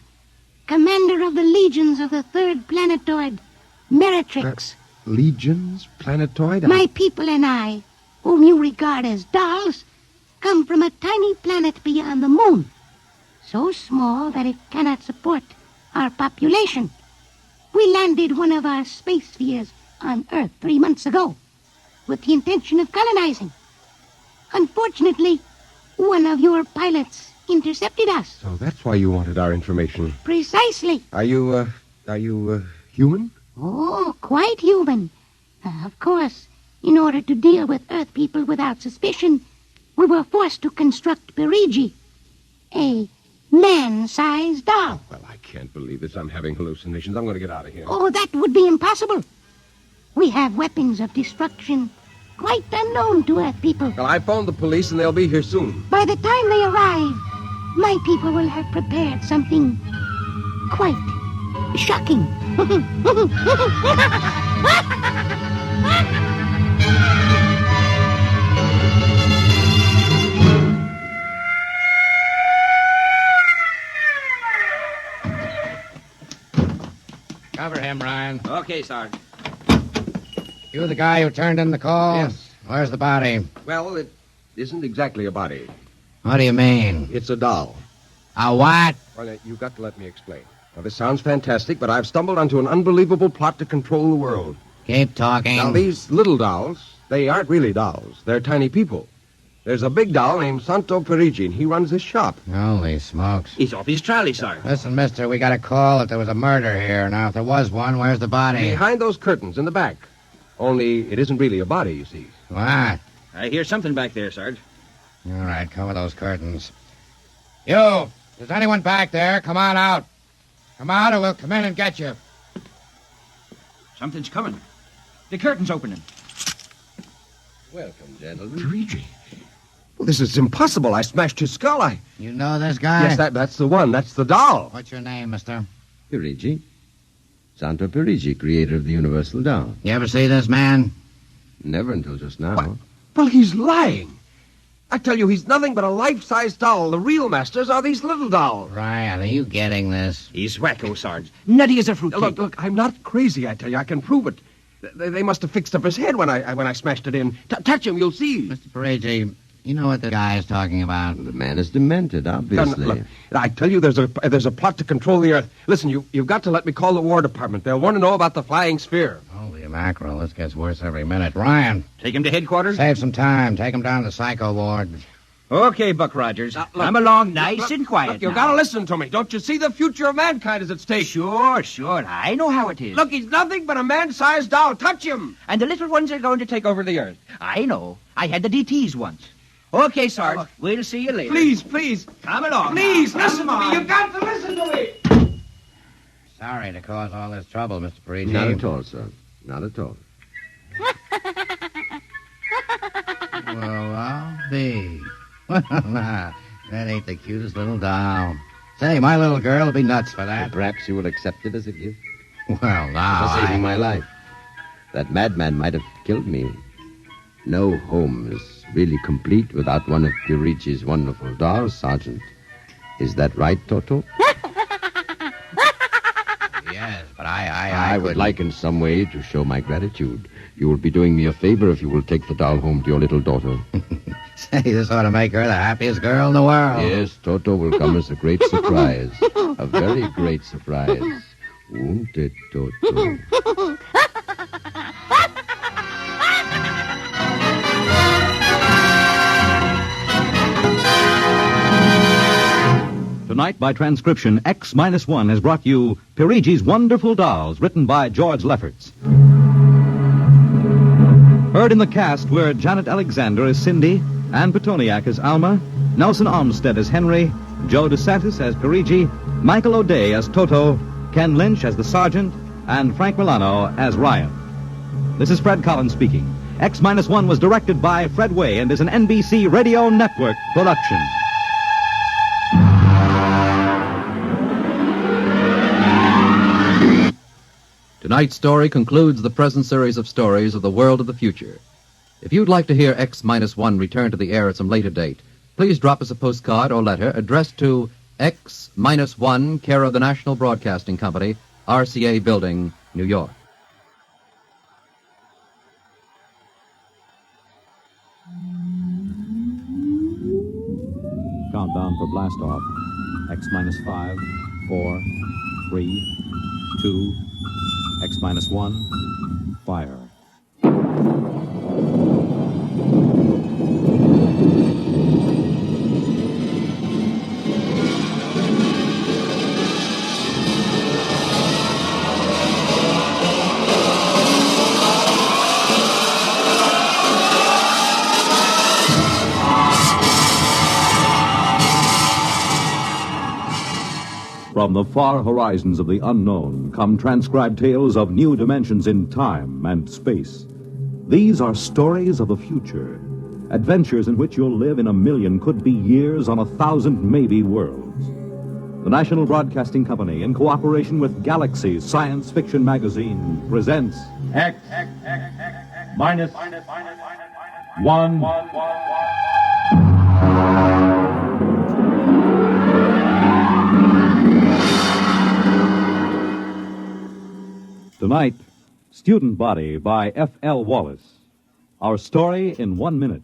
commander of the legions of the 3rd planetoid, Meritrix. Legions? Planetoid? My people and I, whom you regard as dolls, come from a tiny planet beyond the moon, so small that it cannot support our population. We landed one of our space spheres on Earth 3 months ago with the intention of colonizing. Unfortunately, one of your pilots intercepted us. So that's why you wanted our information. Precisely. Are you human? Oh, quite human. Of course, in order to deal with Earth people without suspicion, we were forced to construct Perigi, a man-sized doll. Well, I can't believe this. I'm having hallucinations. I'm going to get out of here. Oh, that would be impossible. We have weapons of destruction quite unknown to Earth people. Well, I phoned the police, and they'll be here soon. By the time they arrive, my people will have prepared something quite shocking. Cover him, Ryan. Okay, Sergeant. You the guy who turned in the call? Yes. Where's the body? Well, it isn't exactly a body. What do you mean? It's a doll. A what? Well, you've got to let me explain. Now, this sounds fantastic, but I've stumbled onto an unbelievable plot to control the world. Keep talking. Now, these little dolls, they aren't really dolls. They're tiny people. There's a big doll named Santo Perigi, and he runs this shop. Holy smokes. He's off his trolley, sir. Listen, mister, we got a call that there was a murder here. Now, if there was one, where's the body? Behind those curtains in the back. Only it isn't really a body, you see. What? I hear something back there, Sarge. All right, cover those curtains. You! Is anyone back there? Come on out. Come out or we'll come in and get you. Something's coming. The curtain's opening. Welcome, gentlemen. Perigi. Well, this is impossible. I smashed his skull. You know this guy? Yes, that's the one. That's the doll. What's your name, mister? Perigi. Santo Perigi, creator of the Universal Doll. You ever see this man? Never until just now. What? Well, he's lying. I tell you, he's nothing but a life-size doll. The real masters are these little dolls. Ryan, are you getting this? He's wacko, Sarge. Nutty as a fruitcake. Look, I'm not crazy, I tell you. I can prove it. They must have fixed up his head when I smashed it in. Touch him, you'll see. Mr. Perigi, you know what the guy is talking about? The man is demented, obviously. Look, I tell you, there's a plot to control the Earth. Listen, you've got to let me call the War Department. They'll want to know about the flying sphere. Holy mackerel, this gets worse every minute. Ryan. Take him to headquarters? Save some time. Take him down to the psycho ward. Okay, Buck Rogers. Come along nice and quiet. Look, you've got to listen to me. Don't you see the future of mankind is at stake? Sure. I know how it is. Look, he's nothing but a man-sized doll. Touch him. And the little ones are going to take over the Earth. I know. I had the DTs once. Okay, Sarge. We'll see you later. Please. Come along. Please, now. listen to me. You've got to listen to me. Sorry to cause all this trouble, Mr. Perigi. Not at all, sir. Not at all. Well, I'll be. That ain't the cutest little doll. Say, my little girl will be nuts for that. Perhaps you will accept it as a gift. Well, now, For saving my life. That madman might have killed me. No home is really complete without one of Perigi's wonderful dolls, Sergeant. Is that right, Toto? Yes, but I would like in some way to show my gratitude. You will be doing me a favor if you will take the doll home to your little daughter. Say, this ought to make her the happiest girl in the world. Yes, Toto will come as a great surprise. A very great surprise. Won't it, Toto? Tonight, by transcription, X-1 has brought you Perigi's Wonderful Dolls, written by George Lefferts. Heard in the cast were Janet Alexander as Cindy, Ann Petoniak as Alma, Nelson Olmsted as Henry, Joe DeSantis as Perigi, Michael O'Day as Toto, Ken Lynch as the Sergeant, and Frank Milano as Ryan. This is Fred Collins speaking. X-1 was directed by Fred Way and is an NBC Radio Network production. Tonight's story concludes the present series of stories of the world of the future. If you'd like to hear X-1 return to the air at some later date, please drop us a postcard or letter addressed to X-1, care of the National Broadcasting Company, RCA Building, New York. Countdown for blast off. X-5, 4, 3, 2, X-1, fire. From the far horizons of the unknown come transcribed tales of new dimensions in time and space. These are stories of the future, adventures in which you'll live in a million, could be years, on 1,000 maybe worlds. The National Broadcasting Company, in cooperation with Galaxy Science Fiction Magazine, presents X minus 1. Tonight, StudentBody by F.L. Wallace. Our story in 1 minute.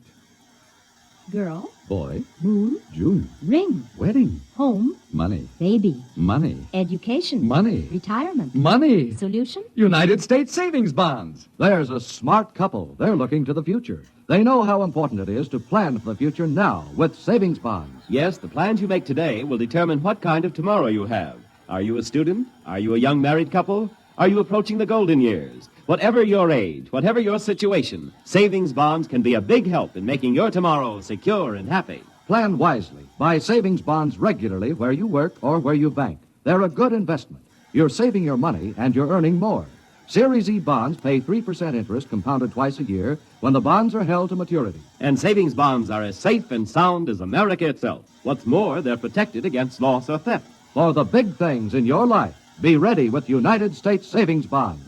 Girl, Boy, moon, June, ring, wedding, home, money, baby, money, education, money, retirement, money, solution, United States savings bonds. There's a smart couple. They're looking to the future. They know how important it is to plan for the future now with savings bonds. Yes, the plans you make today will determine what kind of tomorrow you have. Are you a student? Are you a young married couple? Are you approaching the golden years? Whatever your age, whatever your situation, savings bonds can be a big help in making your tomorrow secure and happy. Plan wisely. Buy savings bonds regularly where you work or where you bank. They're a good investment. You're saving your money and you're earning more. Series E bonds pay 3% interest compounded twice a year when the bonds are held to maturity. And savings bonds are as safe and sound as America itself. What's more, they're protected against loss or theft. For the big things in your life, be ready with United States savings bonds.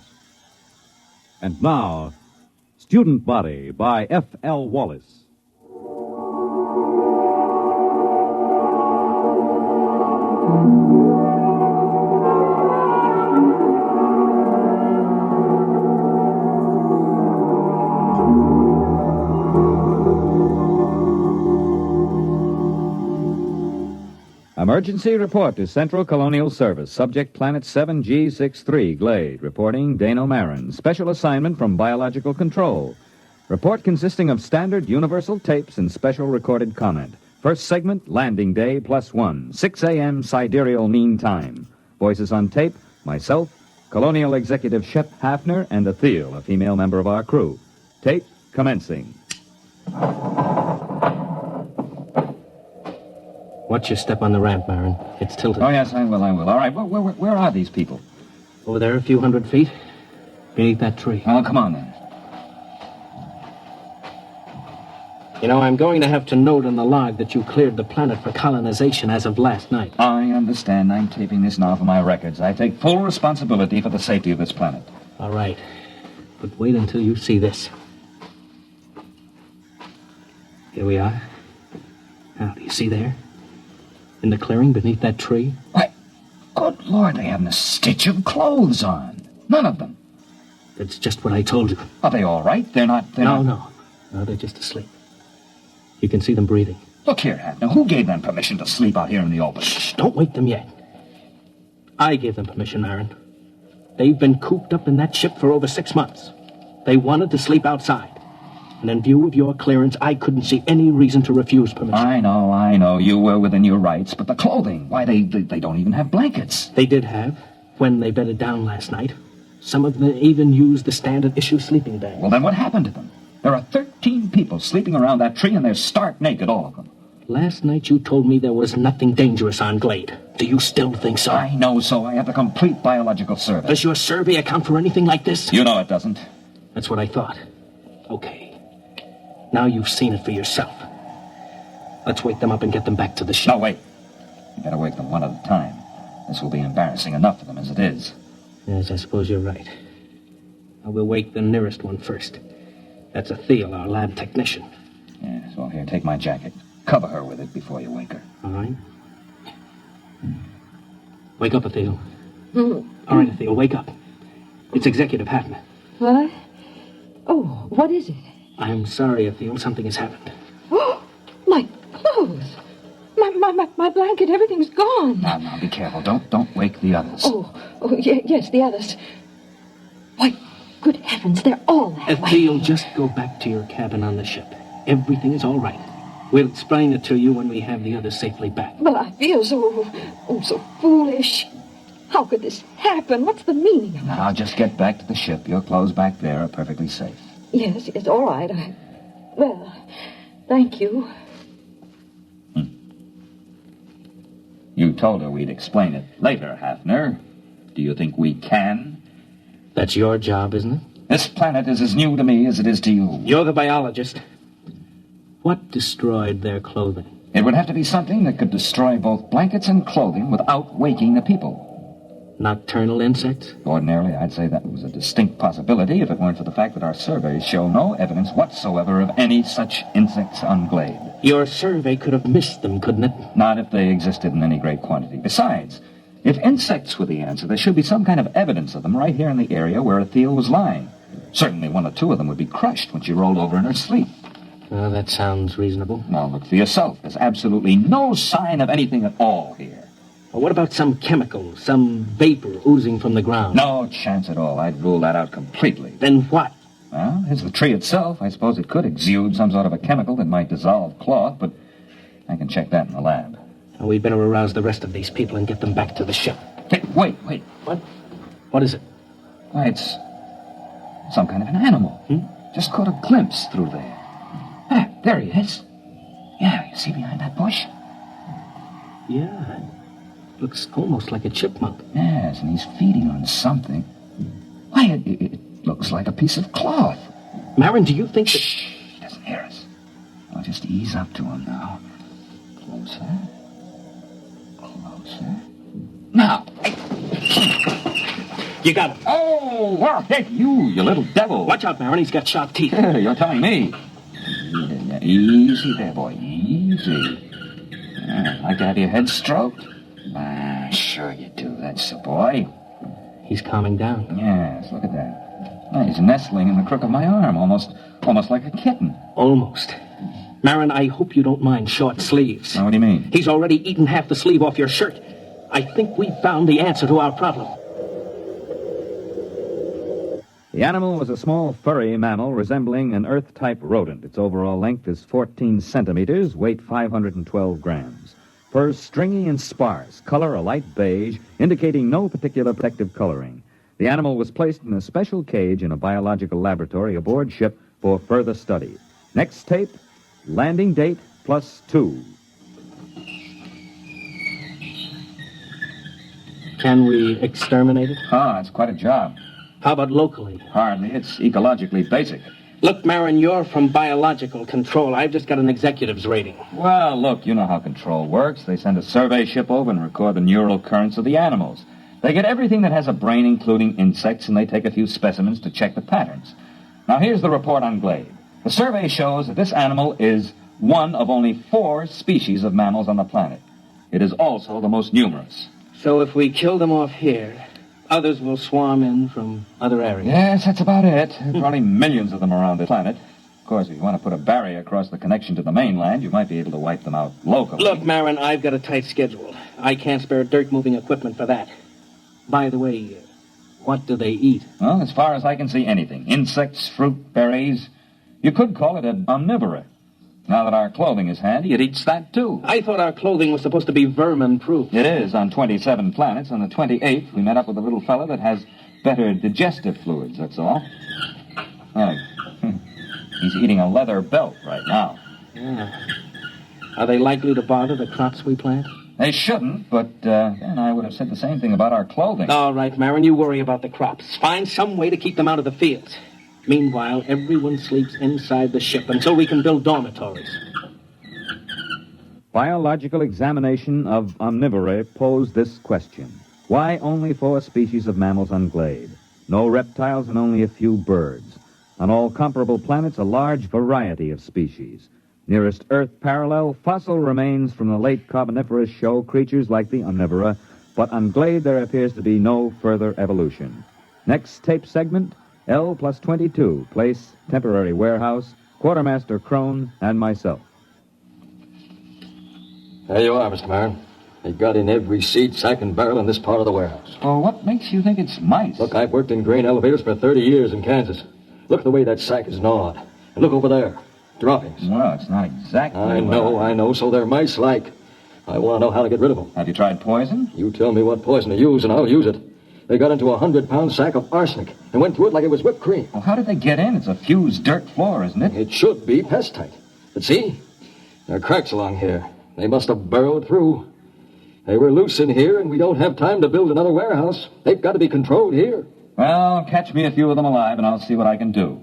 And now, StudentBody by F.L. Wallace. Emergency report to Central Colonial Service. Subject Planet 7G63, Glade. Reporting Dano Marin. Special assignment from Biological Control. Report consisting of standard universal tapes and special recorded comment. First segment, landing day +1. 6 a.m. sidereal mean time. Voices on tape, myself, Colonial Executive Shep Hafner, and Athel, a female member of our crew. Tape commencing. Watch your step on the ramp, Marin. It's tilted. Oh, yes, I will. All right, where are these people? Over there, a few hundred feet. Beneath that tree. Oh, come on, then. You know, I'm going to have to note in the log that you cleared the planet for colonization as of last night. I understand. I'm taping this now for my records. I take full responsibility for the safety of this planet. All right. But wait until you see this. Here we are. Now, do you see there? In the clearing beneath that tree? Why, good Lord, they haven't a stitch of clothes on. None of them. That's just what I told you. Are they all right? They're not... No, they're just asleep. You can see them breathing. Look here, Hafner, who gave them permission to sleep out here in the open? Shh, don't wake them yet. I gave them permission, Marin. They've been cooped up in that ship for over 6 months. They wanted to sleep outside. And in view of your clearance, I couldn't see any reason to refuse permission. I know. You were within your rights. But the clothing, why, they don't even have blankets. They did have, when they bedded down last night. Some of them even used the standard issue sleeping bag. Well, then what happened to them? There are 13 people sleeping around that tree, and they're stark naked, all of them. Last night you told me there was nothing dangerous on Glade. Do you still think so? I know so. I have the complete biological survey. Does your survey account for anything like this? You know it doesn't. That's what I thought. Okay. Now you've seen it for yourself. Let's wake them up and get them back to the ship. No, wait. You better wake them one at a time. This will be embarrassing enough for them as it is. Yes, I suppose you're right. I will wake the nearest one first. That's Athel, our lab technician. Yes, well, here, take my jacket. Cover her with it before you wake her. All right. Wake up, Athel. All right, Athel, wake up. It's Executive Hafner. What? Oh, what is it? I'm sorry, Athel. Something has happened. Oh, my clothes. My blanket, everything's gone. Now, be careful. Don't wake the others. Oh, yes, the others. Why, good heavens, they're all that way. Athel, just go back to your cabin on the ship. Everything is all right. We'll explain it to you when we have the others safely back. Well, I feel so foolish. How could this happen? What's the meaning of it? Now, just get back to the ship. Your clothes back there are perfectly safe. Yes, all right. Well, thank you. You told her we'd explain it later, Hafner. Do you think we can? That's your job, isn't it? This planet is as new to me as it is to you. You're the biologist. What destroyed their clothing? It would have to be something that could destroy both blankets and clothing without waking the people. Nocturnal insects? Ordinarily, I'd say that was a distinct possibility if it weren't for the fact that our surveys show no evidence whatsoever of any such insects on Glade. Your survey could have missed them, couldn't it? Not if they existed in any great quantity. Besides, if insects were the answer, there should be some kind of evidence of them right here in the area where Athel was lying. Certainly one or two of them would be crushed when she rolled over in her sleep. Well, that sounds reasonable. Now, look for yourself. There's absolutely no sign of anything at all here. Well, what about some chemical, some vapor oozing from the ground? No chance at all. I'd rule that out completely. Then what? Well, here's the tree itself. I suppose it could exude some sort of a chemical that might dissolve cloth, but I can check that in the lab. Now, we'd better arouse the rest of these people and get them back to the ship. Hey, wait. What? What is it? Why, it's some kind of an animal. Just caught a glimpse through there. Ah, there he is. Yeah, you see behind that bush? Yeah. Looks almost like a chipmunk. Yes, and he's feeding on something. Why, it looks like a piece of cloth. Marin, do you think that... Shh, he doesn't hear us. I'll just ease up to him now. Closer. Now. You got him. Oh, well, hey, you little devil. Watch out, Marin. He's got sharp teeth. You're telling me. Easy there, boy. Easy. Like to have your head stroked? Sure you do. That's the boy. He's calming down. Yes, look at that. He's nestling in the crook of my arm, almost like a kitten. Almost. Marin, I hope you don't mind short sleeves. Now, what do you mean? He's already eaten half the sleeve off your shirt. I think we found the answer to our problem. The animal was a small furry mammal resembling an Earth-type rodent. Its overall length is 14 centimeters, weight 512 grams. Fur stringy and sparse, color a light beige, indicating no particular protective coloring. The animal was placed in a special cage in a biological laboratory aboard ship for further study. Next tape, landing date +2. Can we exterminate it? It's quite a job. How about locally? Hardly. It's ecologically basic. Look, Marin, you're from biological control. I've just got an executive's rating. Well, look, you know how control works. They send a survey ship over and record the neural currents of the animals. They get everything that has a brain, including insects, and they take a few specimens to check the patterns. Now, here's the report on Glade. The survey shows that this animal is one of only 4 species of mammals on the planet. It is also the most numerous. So if we kill them off here, others will swarm in from other areas. Yes, that's about it. There are probably millions of them around the planet. Of course, if you want to put a barrier across the connection to the mainland, you might be able to wipe them out locally. Look, Marin, I've got a tight schedule. I can't spare dirt-moving equipment for that. By the way, what do they eat? Well, as far as I can see, anything. Insects, fruit, berries. You could call it an omnivore. Now that our clothing is handy, it eats that, too. I thought our clothing was supposed to be vermin-proof. It is on 27 planets. On the 28th, we met up with a little fella that has better digestive fluids, that's all. He's eating a leather belt right now. Yeah. Are they likely to bother the crops we plant? They shouldn't, but then I would have said the same thing about our clothing. All right, Marin, you worry about the crops. Find some way to keep them out of the fields. Meanwhile, everyone sleeps inside the ship until we can build dormitories. Biological examination of omnivore posed this question. Why only 4 species of mammals on Glade? No reptiles and only a few birds. On all comparable planets, a large variety of species. Nearest Earth parallel, fossil remains from the late Carboniferous show creatures like the omnivora, but on Glade there appears to be no further evolution. Next tape segment, L+22, place, temporary warehouse, Quartermaster Crone, and myself. There you are, Mr. Marin. They got in every seat, sack, and barrel in this part of the warehouse. Well, what makes you think it's mice? Look, I've worked in grain elevators for 30 years in Kansas. Look at the way that sack is gnawed. And look over there. Droppings. Well, it's not exactly... I know, so they're mice-like. I want to know how to get rid of them. Have you tried poison? You tell me what poison to use, and I'll use it. They got into a 100-pound sack of arsenic and went through it like it was whipped cream. Well, how did they get in? It's a fused dirt floor, isn't it? It should be pest-tight. But see, there are cracks along here. They must have burrowed through. They were loose in here, and we don't have time to build another warehouse. They've got to be controlled here. Well, catch me a few of them alive, and I'll see what I can do.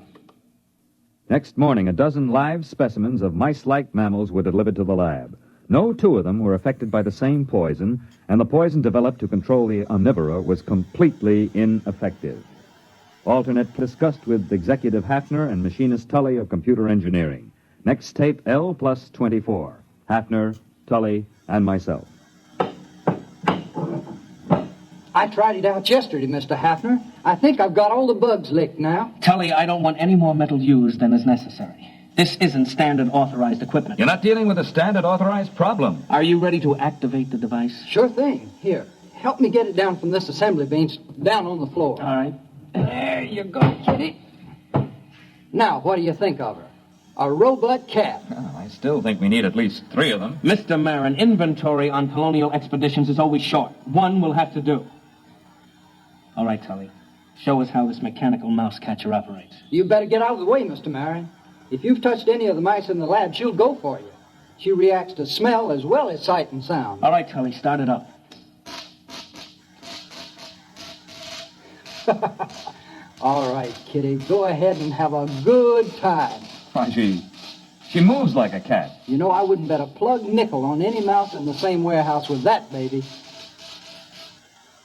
Next morning, a dozen live specimens of mice-like mammals were delivered to the lab. No 2 of them were affected by the same poison, and the poison developed to control the omnivora was completely ineffective. Alternate discussed with Executive Hafner and Machinist Tully of Computer Engineering. Next tape, L+24. Hafner, Tully, and myself. I tried it out yesterday, Mr. Hafner. I think I've got all the bugs licked now. Tully, I don't want any more metal used than is necessary. This isn't standard authorized equipment. You're not dealing with a standard authorized problem. Are you ready to activate the device? Sure thing. Here, help me get it down from this assembly bench down on the floor. All right. There you go, kitty. Now, what do you think of her? A robot cat. Well, I still think we need at least 3 of them. Mr. Marin, inventory on colonial expeditions is always short. 1 will have to do. All right, Tully. Show us how this mechanical mouse catcher operates. You better get out of the way, Mr. Marin. If you've touched any of the mice in the lab, she'll go for you. She reacts to smell as well as sight and sound. All right, Tully, start it up. All right, Kitty, go ahead and have a good time. Why, she moves like a cat. You know, I wouldn't bet a plug nickel on any mouse in the same warehouse with that baby.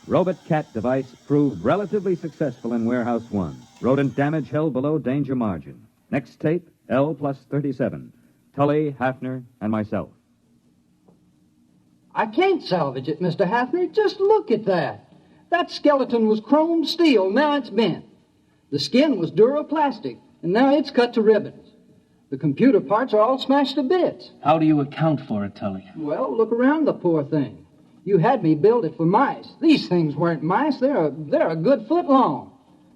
Robot cat device proved relatively successful in Warehouse 1. Rodent damage held below danger margin. Next tape, L plus 37. Tully, Hafner, and myself. I can't salvage it, Mr. Hafner. Just look at that. That skeleton was chrome steel. Now it's bent. The skin was duroplastic, and now it's cut to ribbons. The computer parts are all smashed to bits. How do you account for it, Tully? Well, look around the poor thing. You had me build it for mice. These things weren't mice. They're a good foot long.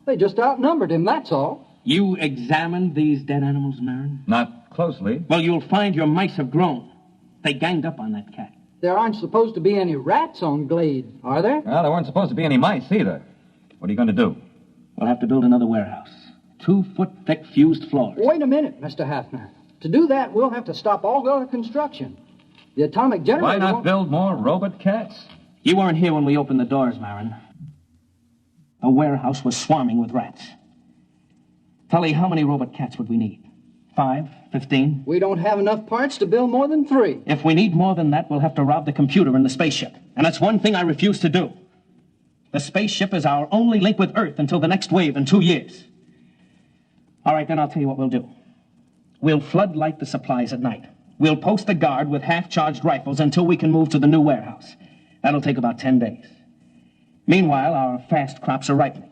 They just outnumbered him, that's all. You examined these dead animals, Marin? Not closely. Well, you'll find your mice have grown. They ganged up on that cat. There aren't supposed to be any rats on Glade, are there? Well, there weren't supposed to be any mice either. What are you going to do? We'll have to build another warehouse. 2-foot-thick fused floors. Wait a minute, Mr. Hafner. To do that, we'll have to stop all other construction. The atomic generator... Why not build more robot cats? You weren't here when we opened the doors, Marin. The warehouse was swarming with rats. Tully, how many robot cats would we need? 5? 15? We don't have enough parts to build more than 3. If we need more than that, we'll have to rob the computer in the spaceship. And that's one thing I refuse to do. The spaceship is our only link with Earth until the next wave in 2 years. All right, then I'll tell you what we'll do. We'll floodlight the supplies at night. We'll post a guard with half-charged rifles until we can move to the new warehouse. That'll take about 10 days. Meanwhile, our fast crops are ripening.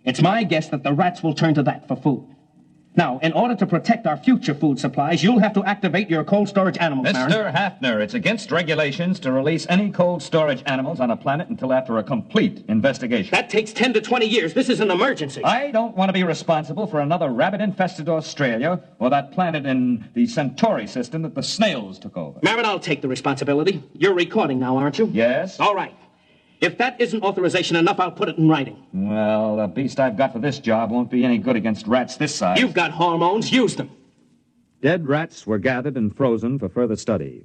It's my guess that the rats will turn to that for food. Now, in order to protect our future food supplies, you'll have to activate your cold storage animals, Marin. Mr. Hafner, it's against regulations to release any cold storage animals on a planet until after a complete investigation. That takes 10 to 20 years. This is an emergency. I don't want to be responsible for another rabbit-infested Australia or that planet in the Centauri system that the snails took over. Marin, I'll take the responsibility. You're recording now, aren't you? Yes. All right. If that isn't authorization enough, I'll put it in writing. Well, the beast I've got for this job won't be any good against rats this size. You've got hormones. Use them. Dead rats were gathered and frozen for further study.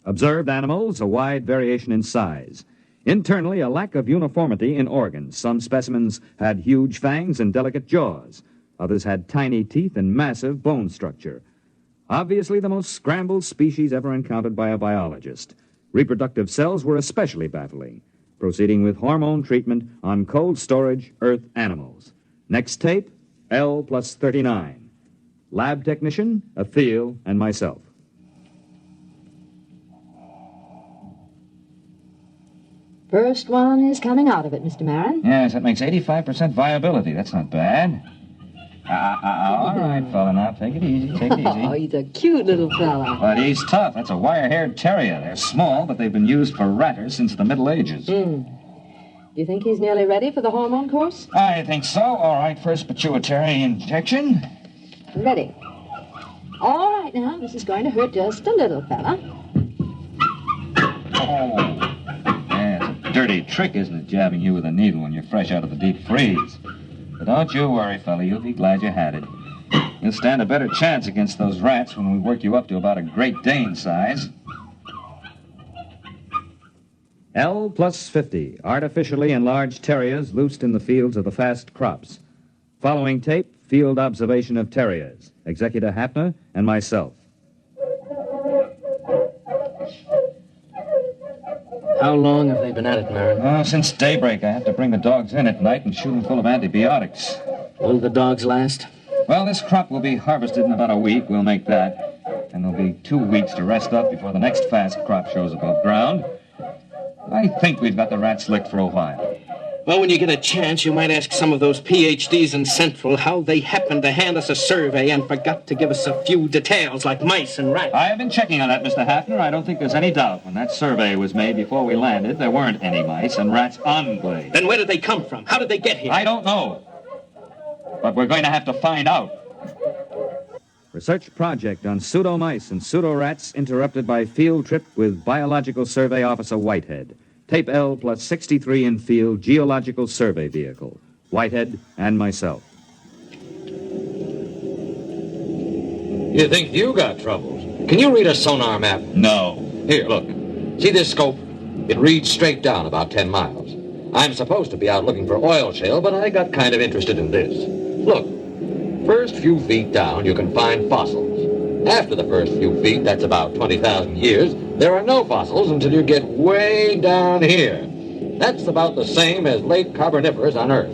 Observed animals, a wide variation in size. Internally, a lack of uniformity in organs. Some specimens had huge fangs and delicate jaws. Others had tiny teeth and massive bone structure. Obviously the most scrambled species ever encountered by a biologist. Reproductive cells were especially baffling. Proceeding with hormone treatment on cold storage Earth animals. Next tape, L plus 39. Lab technician, Atheel, and myself. First one is coming out of it, Mr. Marin. Yes, that makes 85% viability. That's not bad. All right, fella, now take it easy, take it easy. Oh, he's a cute little fella. But he's tough. That's a wire-haired terrier. They're small, but they've been used for ratters since the Middle Ages. Do you think he's nearly ready for the hormone course? I think so. All right, first pituitary injection. Ready. All right, now, this is going to hurt just a little, fella. Oh. Yeah, it's a dirty trick, isn't it, jabbing you with a needle when you're fresh out of the deep freeze? But don't you worry, fella. You'll be glad you had it. You'll stand a better chance against those rats when we work you up to about a Great Dane size. L plus 50, artificially enlarged terriers loosed in the fields of the fast crops. Following tape, field observation of terriers. Executor Hafner and myself. How long have they been at it, Marin? Oh, since daybreak. I have to bring the dogs in at night and shoot them full of antibiotics. Will the dogs last? Well, this crop will be harvested in about a week. We'll make that. And there'll be 2 weeks to rest up before the next fast crop shows above ground. I think we've got the rats licked for a while. Well, when you get a chance, you might ask some of those PhDs in Central how they happened to hand us a survey and forgot to give us a few details like mice and rats. I have been checking on that, Mr. Hafner. I don't think there's any doubt. When that survey was made before we landed, there weren't any mice and rats on Glade. Then where did they come from? How did they get here? I don't know. But we're going to have to find out. Research project on pseudo-mice and pseudo-rats interrupted by field trip with Biological Survey Officer Whitehead. Tape L plus 63 in field geological survey vehicle. Whitehead and myself. You think you got troubles? Can you read a sonar map? No. Here, look. See this scope? It reads straight down about 10 miles. I'm supposed to be out looking for oil shale, but I got kind of interested in this. Look, first few feet down, you can find fossils. After the first few feet, that's about 20,000 years, there are no fossils until you get way down here. That's about the same as late Carboniferous on Earth.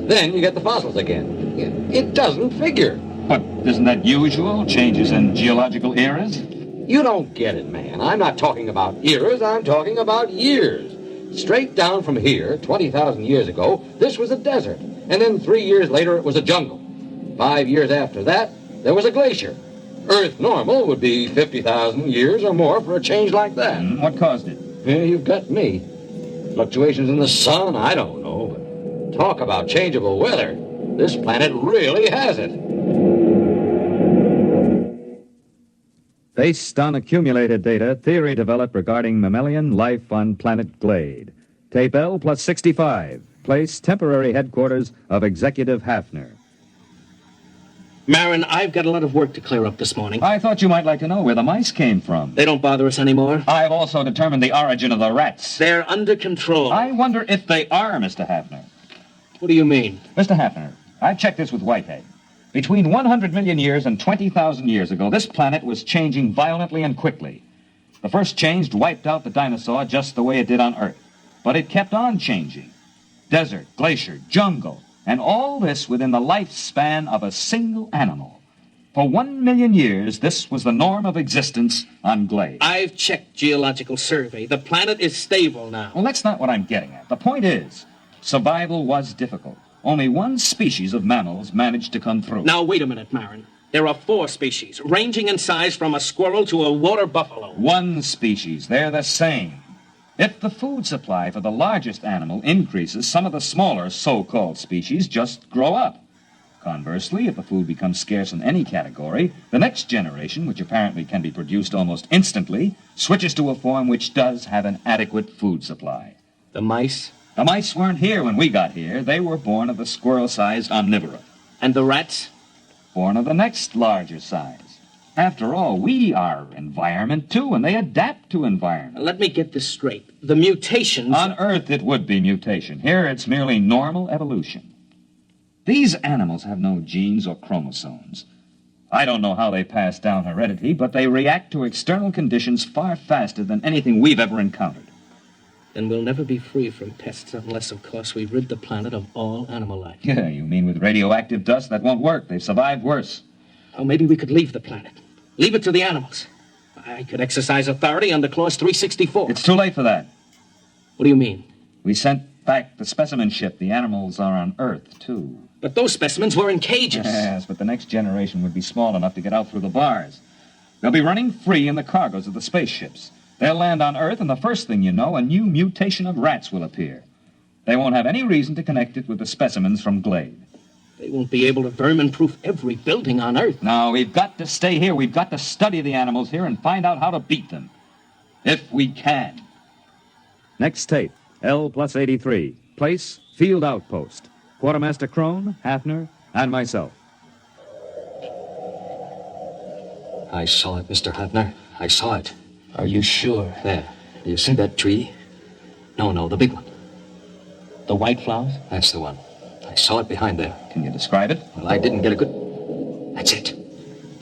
Then you get the fossils again. It doesn't figure. But isn't that usual? Changes in geological eras? You don't get it, man. I'm not talking about eras, I'm talking about years. Straight down from here, 20,000 years ago, this was a desert. And then 3 years later, it was a jungle. 5 years after that, there was a glacier. Earth normal would be 50,000 years or more for a change like that. What caused it? Yeah, you've got me. Fluctuations in the sun, I don't know. But talk about changeable weather. This planet really has it. Based on accumulated data, theory developed regarding mammalian life on planet Glade. Tape L plus 65. Place temporary headquarters of Executive Hafner. Marin, I've got a lot of work to clear up this morning. I thought you might like to know where the mice came from. They don't bother us anymore. I've also determined the origin of the rats. They're under control. I wonder if they are, Mr. Hafner. What do you mean? Mr. Hafner, I've checked this with Whitehead. Between 100 million years and 20,000 years ago, this planet was changing violently and quickly. The first change wiped out the dinosaur just the way it did on Earth. But it kept on changing. Desert, glacier, jungle, and all this within the lifespan of a single animal. For 1 million years, this was the norm of existence on Glade. I've checked geological survey. The planet is stable now. Well, that's not what I'm getting at. The point is, survival was difficult. Only one species of mammals managed to come through. Now, wait a minute, Marin. There are 4 species, ranging in size from a squirrel to a water buffalo. One species. They're the same. If the food supply for the largest animal increases, some of the smaller so-called species just grow up. Conversely, if the food becomes scarce in any category, the next generation, which apparently can be produced almost instantly, switches to a form which does have an adequate food supply. The mice? The mice weren't here when we got here. They were born of the squirrel-sized omnivora. And the rats? Born of the next larger size. After all, we are environment, too, and they adapt to environment. Let me get this straight. The mutations... On Earth, it would be mutation. Here, it's merely normal evolution. These animals have no genes or chromosomes. I don't know how they pass down heredity, but they react to external conditions far faster than anything we've ever encountered. Then we'll never be free from pests unless, of course, we rid the planet of all animal life. Yeah, you mean with radioactive dust? That won't work. They've survived worse. Oh, maybe we could leave the planet. Leave it to the animals. I could exercise authority under Clause 364. It's too late for that. What do you mean? We sent back the specimen ship. The animals are on Earth, too. But those specimens were in cages. Yes, but the next generation would be small enough to get out through the bars. They'll be running free in the cargoes of the spaceships. They'll land on Earth, and the first thing you know, a new mutation of rats will appear. They won't have any reason to connect it with the specimens from Glade. They won't be able to vermin-proof every building on Earth. No, we've got to stay here. We've got to study the animals here and find out how to beat them. If we can. Next tape, L plus 83. Place, field outpost. Quartermaster Crone, Hafner, and myself. I saw it, Mr. Hafner. I saw it. Are you sure? There. Do you see that tree? No, the big one. The white flowers? That's the one. I saw it behind there. Can you describe it? Well, I didn't get a good... That's it.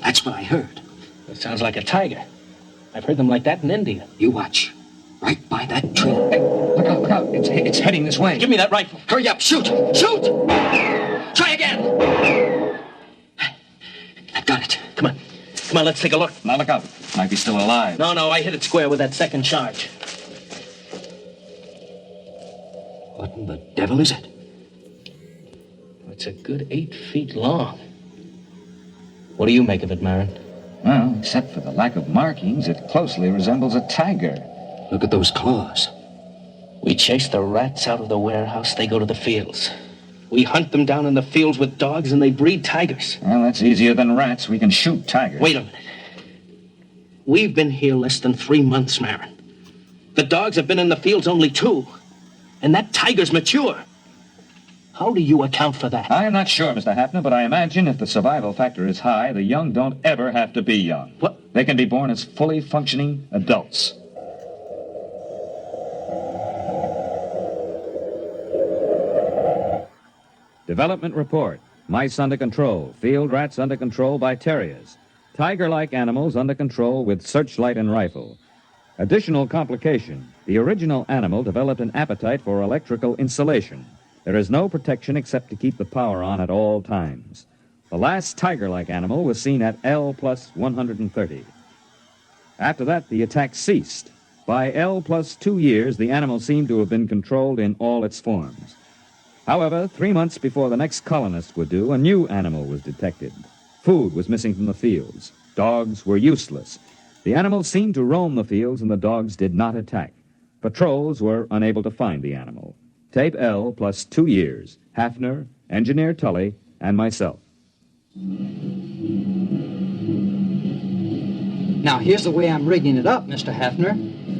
That's what I heard. It sounds like a tiger. I've heard them like that in India. You watch. Right by that tree. Hey, look out. It's heading this way. Give me that rifle. Hurry up. Shoot! Try again! I've got it. Come on, let's take a look. Now look out. Might be still alive. No, I hit it square with that second charge. What in the devil is it? It's a good 8 feet long. What do you make of it, Marin? Well, except for the lack of markings, it closely resembles a tiger. Look at those claws. We chase the rats out of the warehouse, they go to the fields. We hunt them down in the fields with dogs, and they breed tigers. Well, that's easier than rats. We can shoot tigers. Wait a minute. We've been here less than 3 months, Marin. The dogs have been in the fields only 2. And that tiger's mature. How do you account for that? I am not sure, Mr. Hafner, but I imagine if the survival factor is high, the young don't ever have to be young. What? They can be born as fully functioning adults. Development report. Mice under control. Field rats under control by terriers. Tiger-like animals under control with searchlight and rifle. Additional complication. The original animal developed an appetite for electrical insulation. There is no protection except to keep the power on at all times. The last tiger-like animal was seen at L plus 130. After that, the attack ceased. By L plus 2 years, the animal seemed to have been controlled in all its forms. However, 3 months before the next colonist would do, a new animal was detected. Food was missing from the fields. Dogs were useless. The animal seemed to roam the fields, and the dogs did not attack. Patrols were unable to find the animal. Tape L plus 2 years. Hafner, Engineer Tully, and myself. Now, here's the way I'm rigging it up, Mr. Hafner.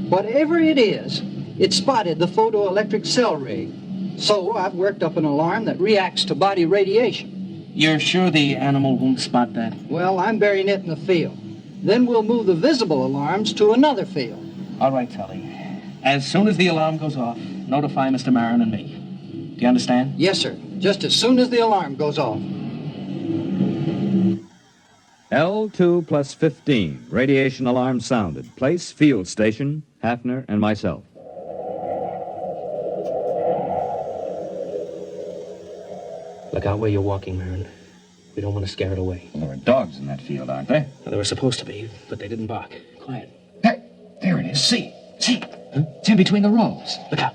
Whatever it is, it spotted the photoelectric cell rig. So I've worked up an alarm that reacts to body radiation. You're sure the animal won't spot that? Well, I'm burying it in the field. Then we'll move the visible alarms to another field. All right, Tully. As soon as the alarm goes off, notify Mr. Marin and me. Do you understand? Yes, sir. Just as soon as the alarm goes off. L2 plus 15. Radiation alarm sounded. Place, field station, Hafner, and myself. Look out where you're walking, Marin. We don't want to scare it away. Well, there are dogs in that field, aren't there? Well, there were supposed to be, but they didn't bark. Quiet. There it is. See? Huh? It's in between the rows. Look out.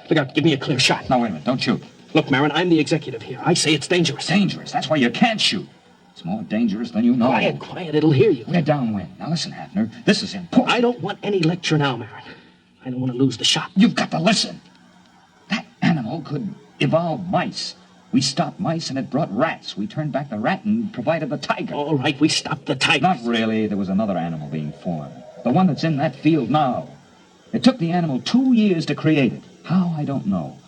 Look out. Give me a clear shot. Now, wait a minute. Don't shoot. Look, Marin, I'm the executive here. I say it's dangerous. Dangerous? That's why you can't shoot. It's more dangerous than you know. Quiet. It'll hear you. We're downwind. Now, listen, Hafner. This is important. I don't want any lecture now, Marin. I don't want to lose the shot. You've got to listen. That animal could evolve mice. We stopped mice and it brought rats. We turned back the rat and provided the tiger. All right, we stopped the tiger. Not really. There was another animal being formed. The one that's in that field now. It took the animal 2 years to create it. How, I don't know.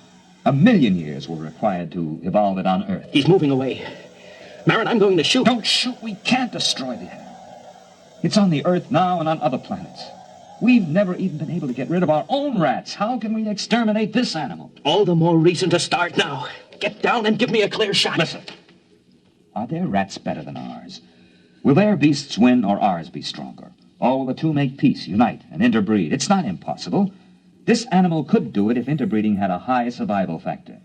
1,000,000 years were required to evolve it on Earth. He's moving away. Marin, I'm going to shoot. Don't shoot. We can't destroy the animal. It's on the Earth now and on other planets. We've never even been able to get rid of our own rats. How can we exterminate this animal? All the more reason to start now. Get down and give me a clear shot. Listen. Are their rats better than ours? Will their beasts win or ours be stronger? Or will the two make peace, unite, and interbreed? It's not impossible. This animal could do it if interbreeding had a high survival factor.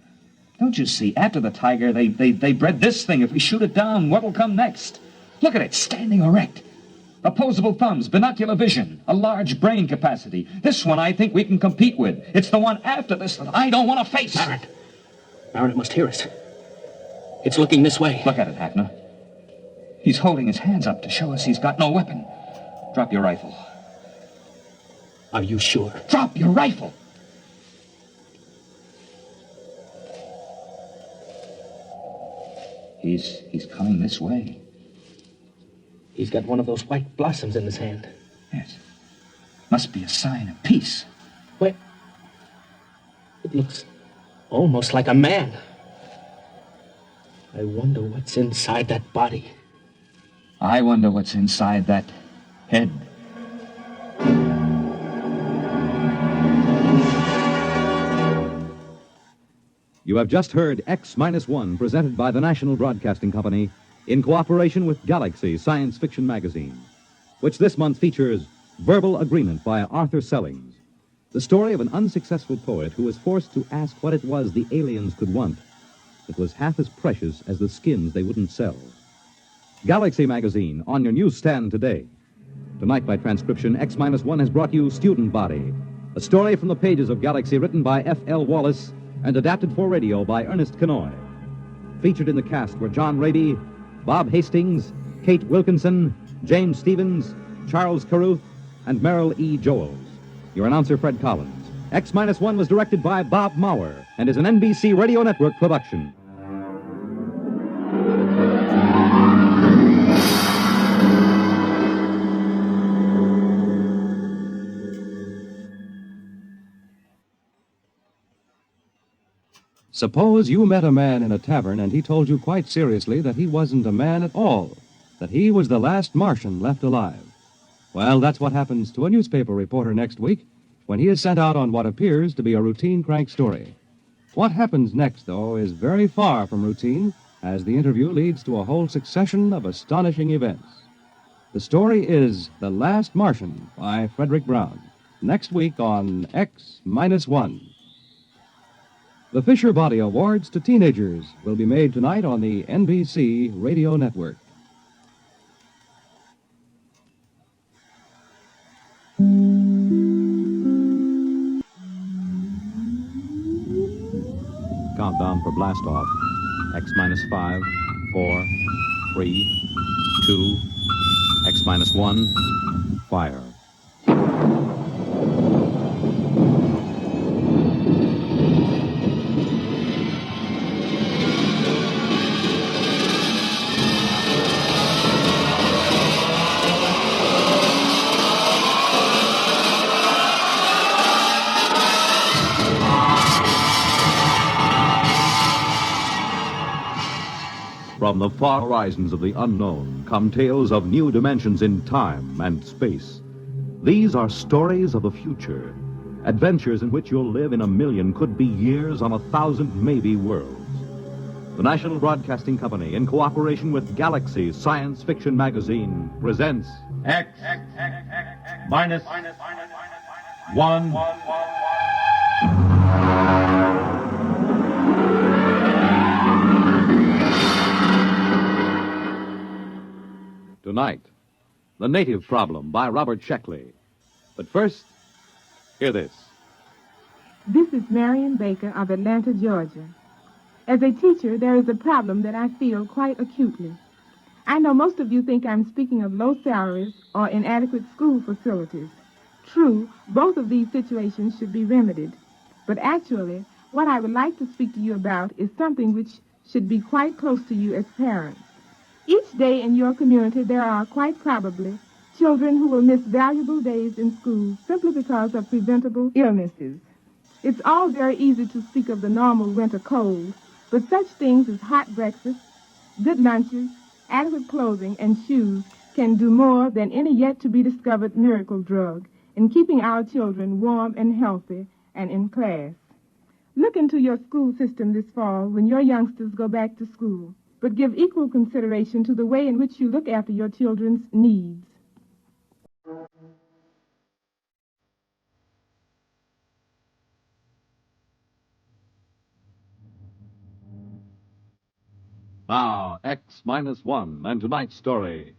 Don't you see? After the tiger, they bred this thing. If we shoot it down, what will come next? Look at it, standing erect. Opposable thumbs, binocular vision, a large brain capacity. This one I think we can compete with. It's the one after this that I don't want to face. Marin, it must hear us. It's looking this way. Look at it, Hafner. He's holding his hands up to show us he's got no weapon. Drop your rifle. Are you sure? Drop your rifle! He's coming this way. He's got one of those white blossoms in his hand. Yes. Must be a sign of peace. Wait. It looks almost like a man. I wonder what's inside that body. I wonder what's inside that head. You have just heard X-1, presented by the National Broadcasting Company in cooperation with Galaxy Science Fiction Magazine, which this month features Verbal Agreement by Arthur Sellings, the story of an unsuccessful poet who was forced to ask what it was the aliens could want that was half as precious as the skins they wouldn't sell. Galaxy Magazine, on your newsstand today. Tonight, by transcription, X-1 has brought you StudentBody, a story from the pages of Galaxy written by F.L. Wallace and adapted for radio by Ernest Kenoy. Featured in the cast were John Raby, Bob Hastings, Kate Wilkinson, James Stevens, Charles Carruth, and Merrill E. Joels. Your announcer, Fred Collins. X-1 was directed by Bob Maurer and is an NBC Radio Network production. Suppose you met a man in a tavern and he told you quite seriously that he wasn't a man at all, that he was the last Martian left alive. Well, that's what happens to a newspaper reporter next week when he is sent out on what appears to be a routine crank story. What happens next, though, is very far from routine, as the interview leads to a whole succession of astonishing events. The story is The Last Martian by Frederick Brown, next week on X-1. The Fisher Body Awards to Teenagers will be made tonight on the NBC Radio Network. Countdown for blastoff. X-5, 4, 3, 2, X-1, fire. From the far horizons of the unknown come tales of new dimensions in time and space. These are stories of the future, adventures in which you'll live in a million, could be years, on 1,000 maybe worlds. The National Broadcasting Company, in cooperation with Galaxy Science Fiction Magazine, presents X minus 1. Tonight, The Native Problem by Robert Sheckley. But first, hear this. This is Marion Baker of Atlanta, Georgia. As a teacher, there is a problem that I feel quite acutely. I know most of you think I'm speaking of low salaries or inadequate school facilities. True, both of these situations should be remedied. But actually, what I would like to speak to you about is something which should be quite close to you as parents. Each day in your community, there are quite probably children who will miss valuable days in school simply because of preventable illnesses. It's all very easy to speak of the normal winter cold, but such things as hot breakfasts, good lunches, adequate clothing, and shoes can do more than any yet-to-be-discovered miracle drug in keeping our children warm and healthy and in class. Look into your school system this fall when your youngsters go back to school, but give equal consideration to the way in which you look after your children's needs. Now, X-1, and tonight's story,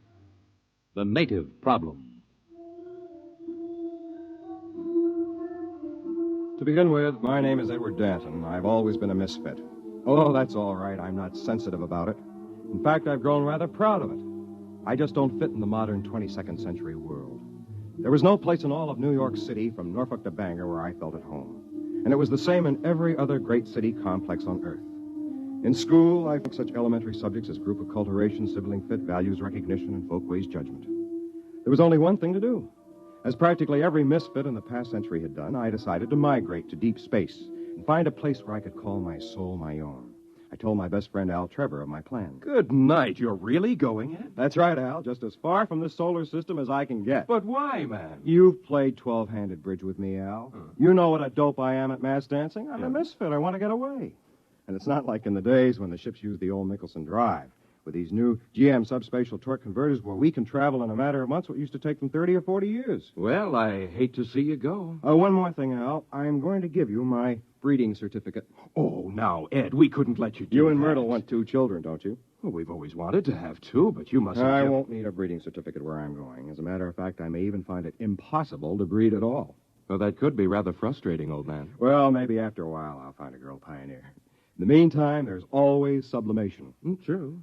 The Native Problem. To begin with, my name is Edward Danton. I've always been a misfit. Oh, that's all right. I'm not sensitive about it. In fact, I've grown rather proud of it. I just don't fit in the modern 22nd century world. There was no place in all of New York City, from Norfolk to Bangor, where I felt at home. And it was the same in every other great city complex on Earth. In school, I took such elementary subjects as group acculturation, sibling fit, values recognition, and folkways judgment. There was only one thing to do. As practically every misfit in the past century had done, I decided to migrate to deep space and find a place where I could call my soul my own. I told my best friend Al Trevor of my plan. Good night. You're really going in? That's right, Al. Just as far from the solar system as I can get. But why, man? You've played 12-handed bridge with me, Al. You know what a dope I am at mass dancing. I'm a misfit. I want to get away. And it's not like in the days when the ships used the old Nicholson drive, with these new GM subspatial torque converters where we can travel in a matter of months what used to take them 30 or 40 years. Well, I hate to see you go. One more thing, Al. I'm going to give you my breeding certificate. Oh, now, Ed, we couldn't let you do You and that. Myrtle want 2 children, don't you? Well, we've always wanted to have 2, but you mustn't. I won't need a breeding certificate where I'm going. As a matter of fact, I may even find it impossible to breed at all. Well, that could be rather frustrating, old man. Well, maybe after a while I'll find a girl pioneer. In the meantime, there's always sublimation. True.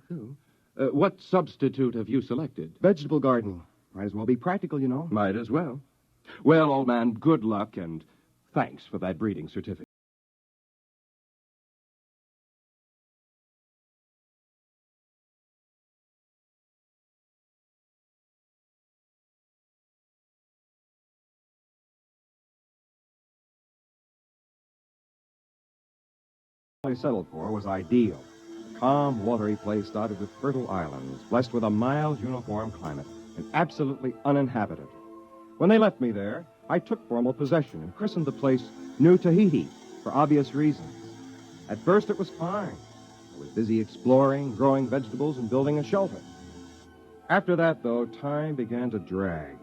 What substitute have you selected? Vegetable gardening. Might as well be practical, you know. Might as well. Well, old man, good luck, and thanks for that breeding certificate. I settled for was ideal. A calm, watery place dotted with fertile islands, blessed with a mild, uniform climate, and absolutely uninhabited. When they left me there, I took formal possession and christened the place New Tahiti for obvious reasons. At first, it was fine. I was busy exploring, growing vegetables, and building a shelter. After that, though, time began to drag.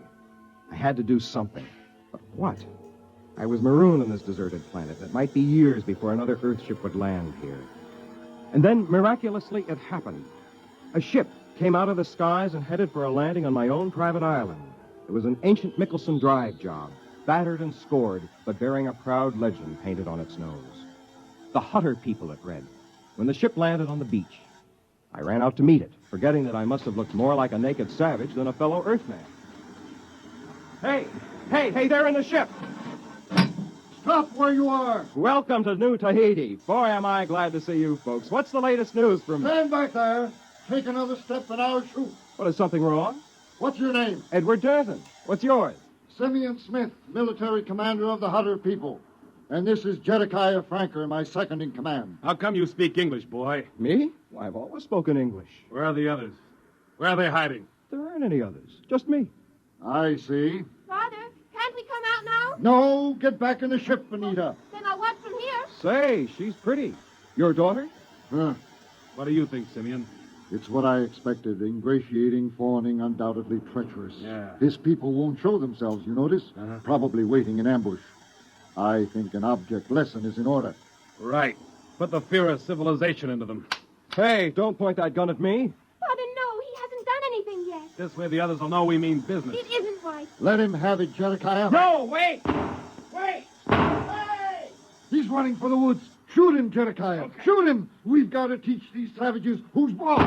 I had to do something. But what? I was marooned on this deserted planet. It might be years before another Earthship would land here. And then, miraculously, it happened. A ship came out of the skies and headed for a landing on my own private island. It was an ancient Mickelson Drive job, battered and scored, but bearing a proud legend painted on its nose. The Hutter people, it read. When the ship landed on the beach, I ran out to meet it, forgetting that I must have looked more like a naked savage than a fellow Earthman. Hey, they're in the ship! Stop where you are! Welcome to New Tahiti. Boy, am I glad to see you folks. What's the latest news from... Stand back there. Take another step and I'll shoot. What, is something wrong? What's your name? Edward Durden. What's yours? Simeon Smith, military commander of the Hutter people. And this is Jedediah Franker, my second in command. How come you speak English, boy? Me? Well, I've always spoken English. Where are the others? Where are they hiding? There aren't any others. Just me. I see. Father, can't we come out now? No, get back in the ship, Anita. Then I'll watch from here. Say, she's pretty. Your daughter? Huh. What do you think, Simeon? It's what I expected. Ingratiating, fawning, undoubtedly treacherous. Yeah. His people won't show themselves, you notice? Probably waiting in ambush. I think an object lesson is in order. Right. Put the fear of civilization into them. Hey, don't point that gun at me. Father, no, he hasn't done anything yet. This way the others will know we mean business. It isn't right. Let him have it, Jedediah. No, wait! Wait! Hey! He's running for the woods. Shoot him, Jedediah. Okay. Shoot him. We've got to teach these savages who's boss.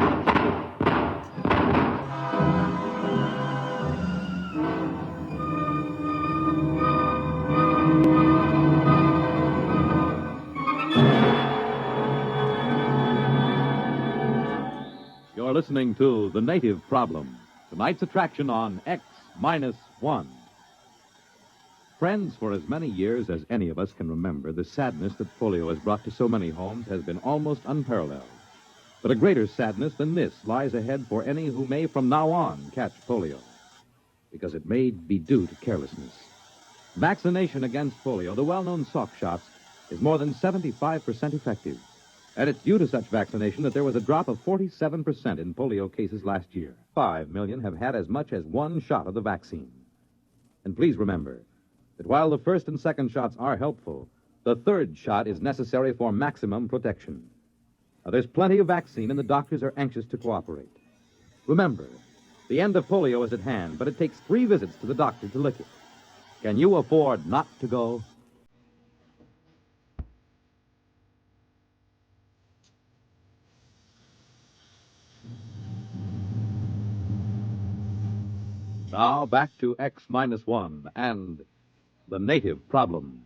You're listening to The Native Problem, tonight's attraction on X-1. Friends, for as many years as any of us can remember, the sadness that polio has brought to so many homes has been almost unparalleled. But a greater sadness than this lies ahead for any who may from now on catch polio, because it may be due to carelessness. Vaccination against polio, the well-known Salk shots, is more than 75% effective. And it's due to such vaccination that there was a drop of 47% in polio cases last year. 5 million have had as much as one shot of the vaccine. And please remember that while the first and second shots are helpful, the third shot is necessary for maximum protection. Now, there's plenty of vaccine, and the doctors are anxious to cooperate. Remember, the end of polio is at hand, but it takes 3 visits to the doctor to lick it. Can you afford not to go? Now back to X-1 and The Native Problem.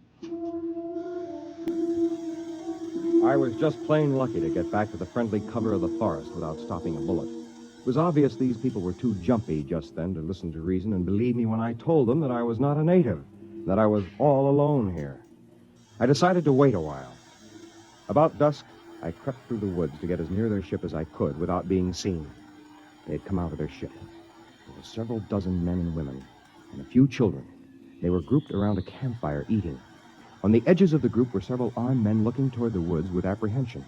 I was just plain lucky to get back to the friendly cover of the forest without stopping a bullet. It was obvious these people were too jumpy just then to listen to reason and believe me when I told them that I was not a native, that I was all alone here. I decided to wait a while. About dusk, I crept through the woods to get as near their ship as I could without being seen. They had come out of their ship. There were several dozen men and women, and a few children. They were grouped around a campfire eating. On the edges of the group were several armed men looking toward the woods with apprehension.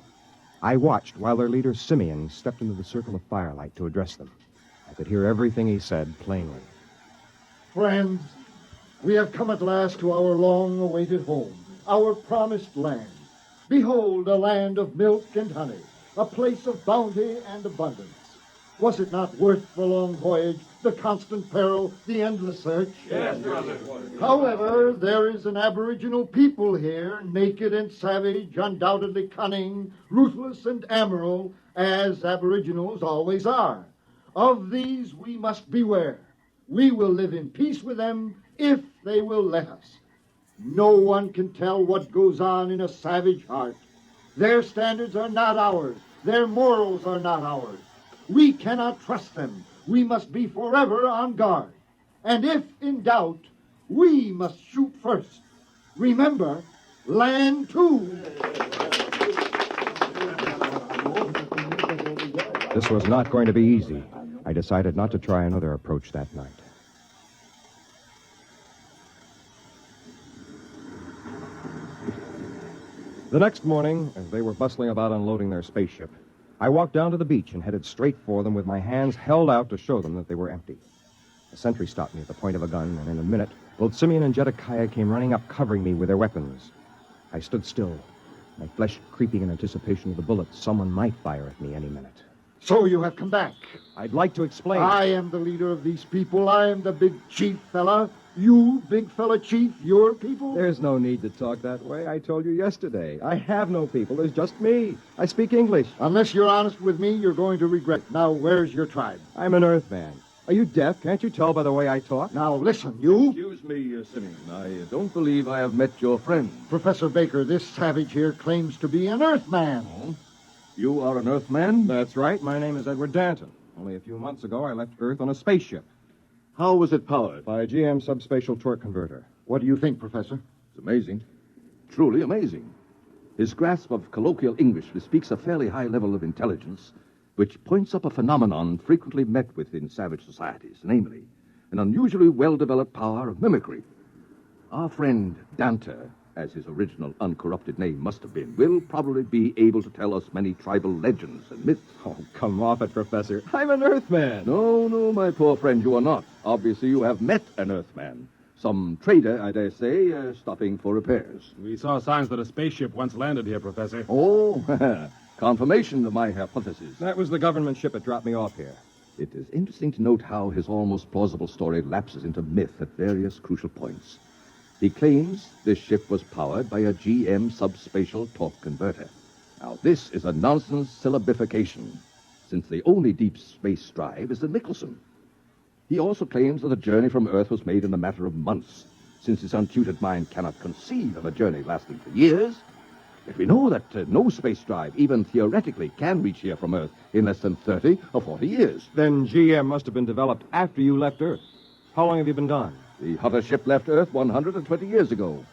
I watched while their leader, Simeon, stepped into the circle of firelight to address them. I could hear everything he said plainly. Friends, we have come at last to our long-awaited home, our promised land. Behold, a land of milk and honey, a place of bounty and abundance. Was it not worth the long voyage, the constant peril, the endless search? Yes, brother. However, there is an aboriginal people here, naked and savage, undoubtedly cunning, ruthless and amoral, as aboriginals always are. Of these we must beware. We will live in peace with them if they will let us. No one can tell what goes on in a savage heart. Their standards are not ours. Their morals are not ours. We cannot trust them. We must be forever on guard. And if in doubt, we must shoot first. Remember, land too. This was not going to be easy. I decided not to try another approach that night. The next morning, as they were bustling about unloading their spaceship, I walked down to the beach and headed straight for them with my hands held out to show them that they were empty. A sentry stopped me at the point of a gun, and in a minute, both Simeon and Jedediah came running up, covering me with their weapons. I stood still, my flesh creeping in anticipation of the bullets someone might fire at me any minute. So you have come back. I'd like to explain. I am the leader of these people. I am the big chief fella. You, big fella chief, your people? There's no need to talk that way. I told you yesterday. I have no people. There's just me. I speak English. Unless you're honest with me, you're going to regret it. Now, where's your tribe? I'm an Earthman. Are you deaf? Can't you tell by the way I talk? Now, listen, you. Excuse me, Simeon. I don't believe I have met your friend. Professor Baker, this savage here claims to be an Earthman. Oh? You are an Earthman? That's right. My name is Edward Danton. Only a few months ago, I left Earth on a spaceship. How was it powered? By a GM subspatial torque converter. What do you think, Professor? It's amazing. Truly amazing. His grasp of colloquial English bespeaks a fairly high level of intelligence, which points up a phenomenon frequently met with in savage societies, namely, an unusually well-developed power of mimicry. Our friend Dante, as his original uncorrupted name must have been, will probably be able to tell us many tribal legends and myths. Oh, come off it, Professor. I'm an Earthman. No, my poor friend, you are not. Obviously, you have met an Earthman. Some trader, I dare say, stopping for repairs. We saw signs that a spaceship once landed here, Professor. Oh, confirmation of my hypothesis. That was the government ship that dropped me off here. It is interesting to note how his almost plausible story lapses into myth at various crucial points. He claims this ship was powered by a GM subspatial torque converter. Now, this is a nonsense syllabification, since the only deep space drive is the Nicholson. He also claims that the journey from Earth was made in a matter of months, since his untutored mind cannot conceive of a journey lasting for years. Yet we know that no space drive, even theoretically, can reach here from Earth in less than 30 or 40 years. Then GM must have been developed after you left Earth. How long have you been gone? The Hutter ship left Earth 120 years ago.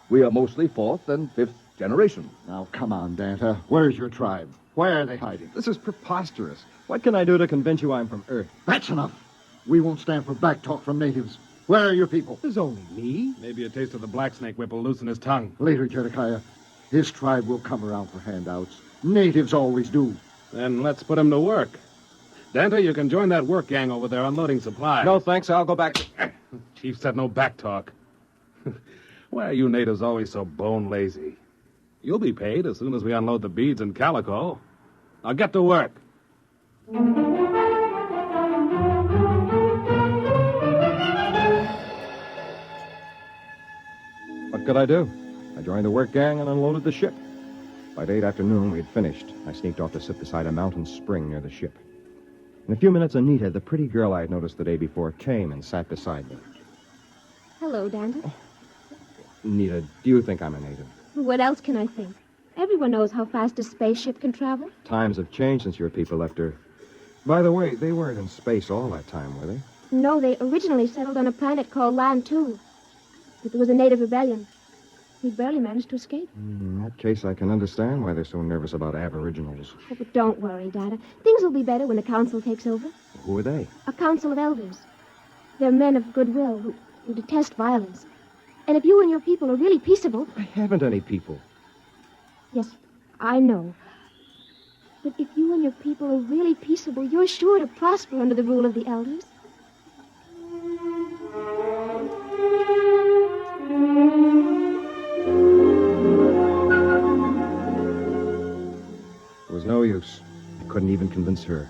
We are mostly 4th and 5th generation. Now, come on, Danta. Where's your tribe? Where are they hiding? This is preposterous. What can I do to convince you I'm from Earth? That's enough. We won't stand for backtalk from natives. Where are your people? There's only me. Maybe a taste of the black snake whip will loosen his tongue. Later, Jedediah. His tribe will come around for handouts. Natives always do. Then let's put him to work. Dante, you can join that work gang over there unloading supplies. No, thanks. I'll go back. Chief said no back talk. Why are you natives always so bone lazy? You'll be paid as soon as we unload the beads and calico. Now get to work. What could I do? I joined the work gang and unloaded the ship. By late afternoon, we had finished. I sneaked off to sit beside a mountain spring near the ship. In a few minutes, Anita, the pretty girl I had noticed the day before, came and sat beside me. Hello, Dante. Anita, do you think I'm a native? What else can I think? Everyone knows how fast a spaceship can travel. Times have changed since your people left Earth. By the way, they weren't in space all that time, were they? No, they originally settled on a planet called Land 2. But there was a native rebellion. We barely managed to escape. In that case, I can understand why they're so nervous about aboriginals. Oh, but don't worry, Dada. Things will be better when the council takes over. Who are they? A council of elders. They're men of goodwill who detest violence. And if you and your people are really peaceable... I haven't any people. Yes, I know. But if you and your people are really peaceable, you're sure to prosper under the rule of the elders. It was no use. I couldn't even convince her.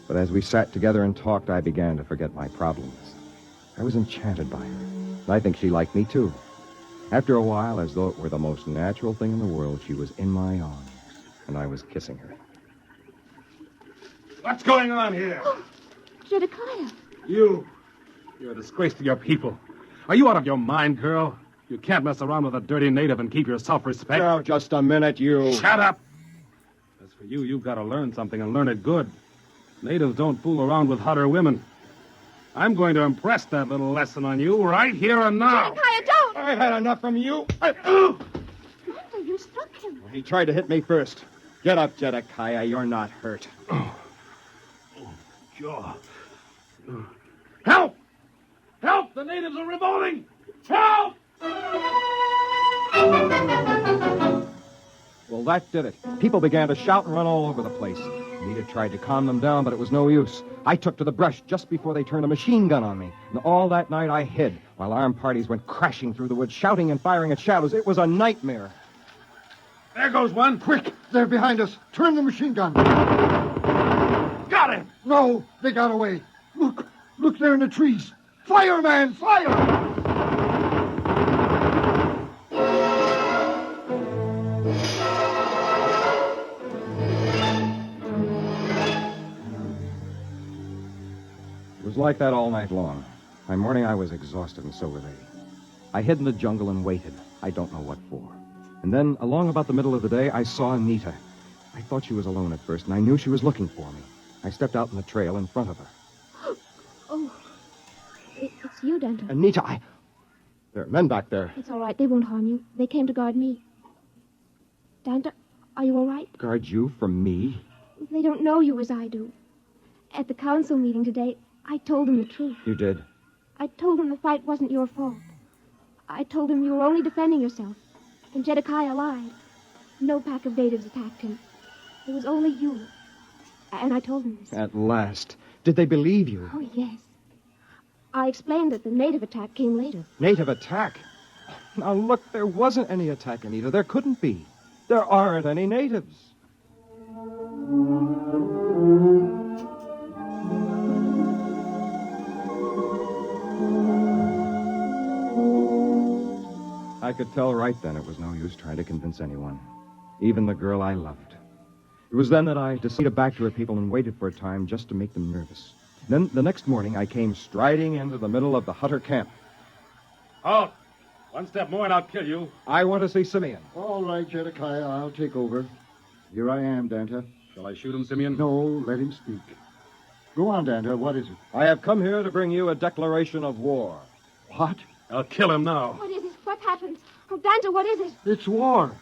But as we sat together and talked, I began to forget my problems. I was enchanted by her. And I think she liked me, too. After a while, as though it were the most natural thing in the world, she was in my arms, and I was kissing her. What's going on here? Oh, Jedediah. You're a disgrace to your people. Are you out of your mind, girl? You can't mess around with a dirty native and keep your self-respect. Now, just a minute, you... Shut up! As for you, you've got to learn something and learn it good. Natives don't fool around with hotter women. I'm going to impress that little lesson on you right here and now. Jedediah, don't! I've had enough from you. Dante, you struck him. He tried to hit me first. Get up, Jedediah. You're not hurt. Oh, sure. Help! Help! The natives are revolting! Help! Well, that did it. People began to shout and run all over the place. Anita tried to calm them down, but it was no use. I took to the brush just before they turned a machine gun on me. And all that night I hid, while armed parties went crashing through the woods, shouting and firing at shadows. It was a nightmare. There goes one. Quick! They're behind us. Turn the machine gun. Got him! No, they got away. Look! Look there in the trees. Fire, man! Fire! It was like that all night long. By morning, I was exhausted, and so were they. I hid in the jungle and waited. I don't know what for. And then, along about the middle of the day, I saw Anita. I thought she was alone at first, and I knew she was looking for me. I stepped out in the trail in front of her. Oh, it's you, Dante. Anita, There are men back there. It's all right. They won't harm you. They came to guard me. Dante, are you all right? Guard you from me? They don't know you as I do. At the council meeting today, I told them the truth. You did? I told them the fight wasn't your fault. I told them you were only defending yourself. And Jedediah lied. No pack of natives attacked him. It was only you. And I told them this. At last. Did they believe you? Oh, yes. I explained that the native attack came later. Native attack? Now, look, there wasn't any attack, Anita. There couldn't be. There aren't any natives. I could tell right then it was no use trying to convince anyone, even the girl I loved. It was then that I decided back to her people and waited for a time just to make them nervous. Then, the next morning, I came striding into the middle of the Hutter camp. Halt! One step more and I'll kill you. I want to see Simeon. All right, Jedediah, I'll take over. Here I am, Dante. Shall I shoot him, Simeon? No, let him speak. Go on, Dante. What is it? I have come here to bring you a declaration of war. What? I'll kill him now. What is it? What happened? Oh, Dante, what is it? It's war.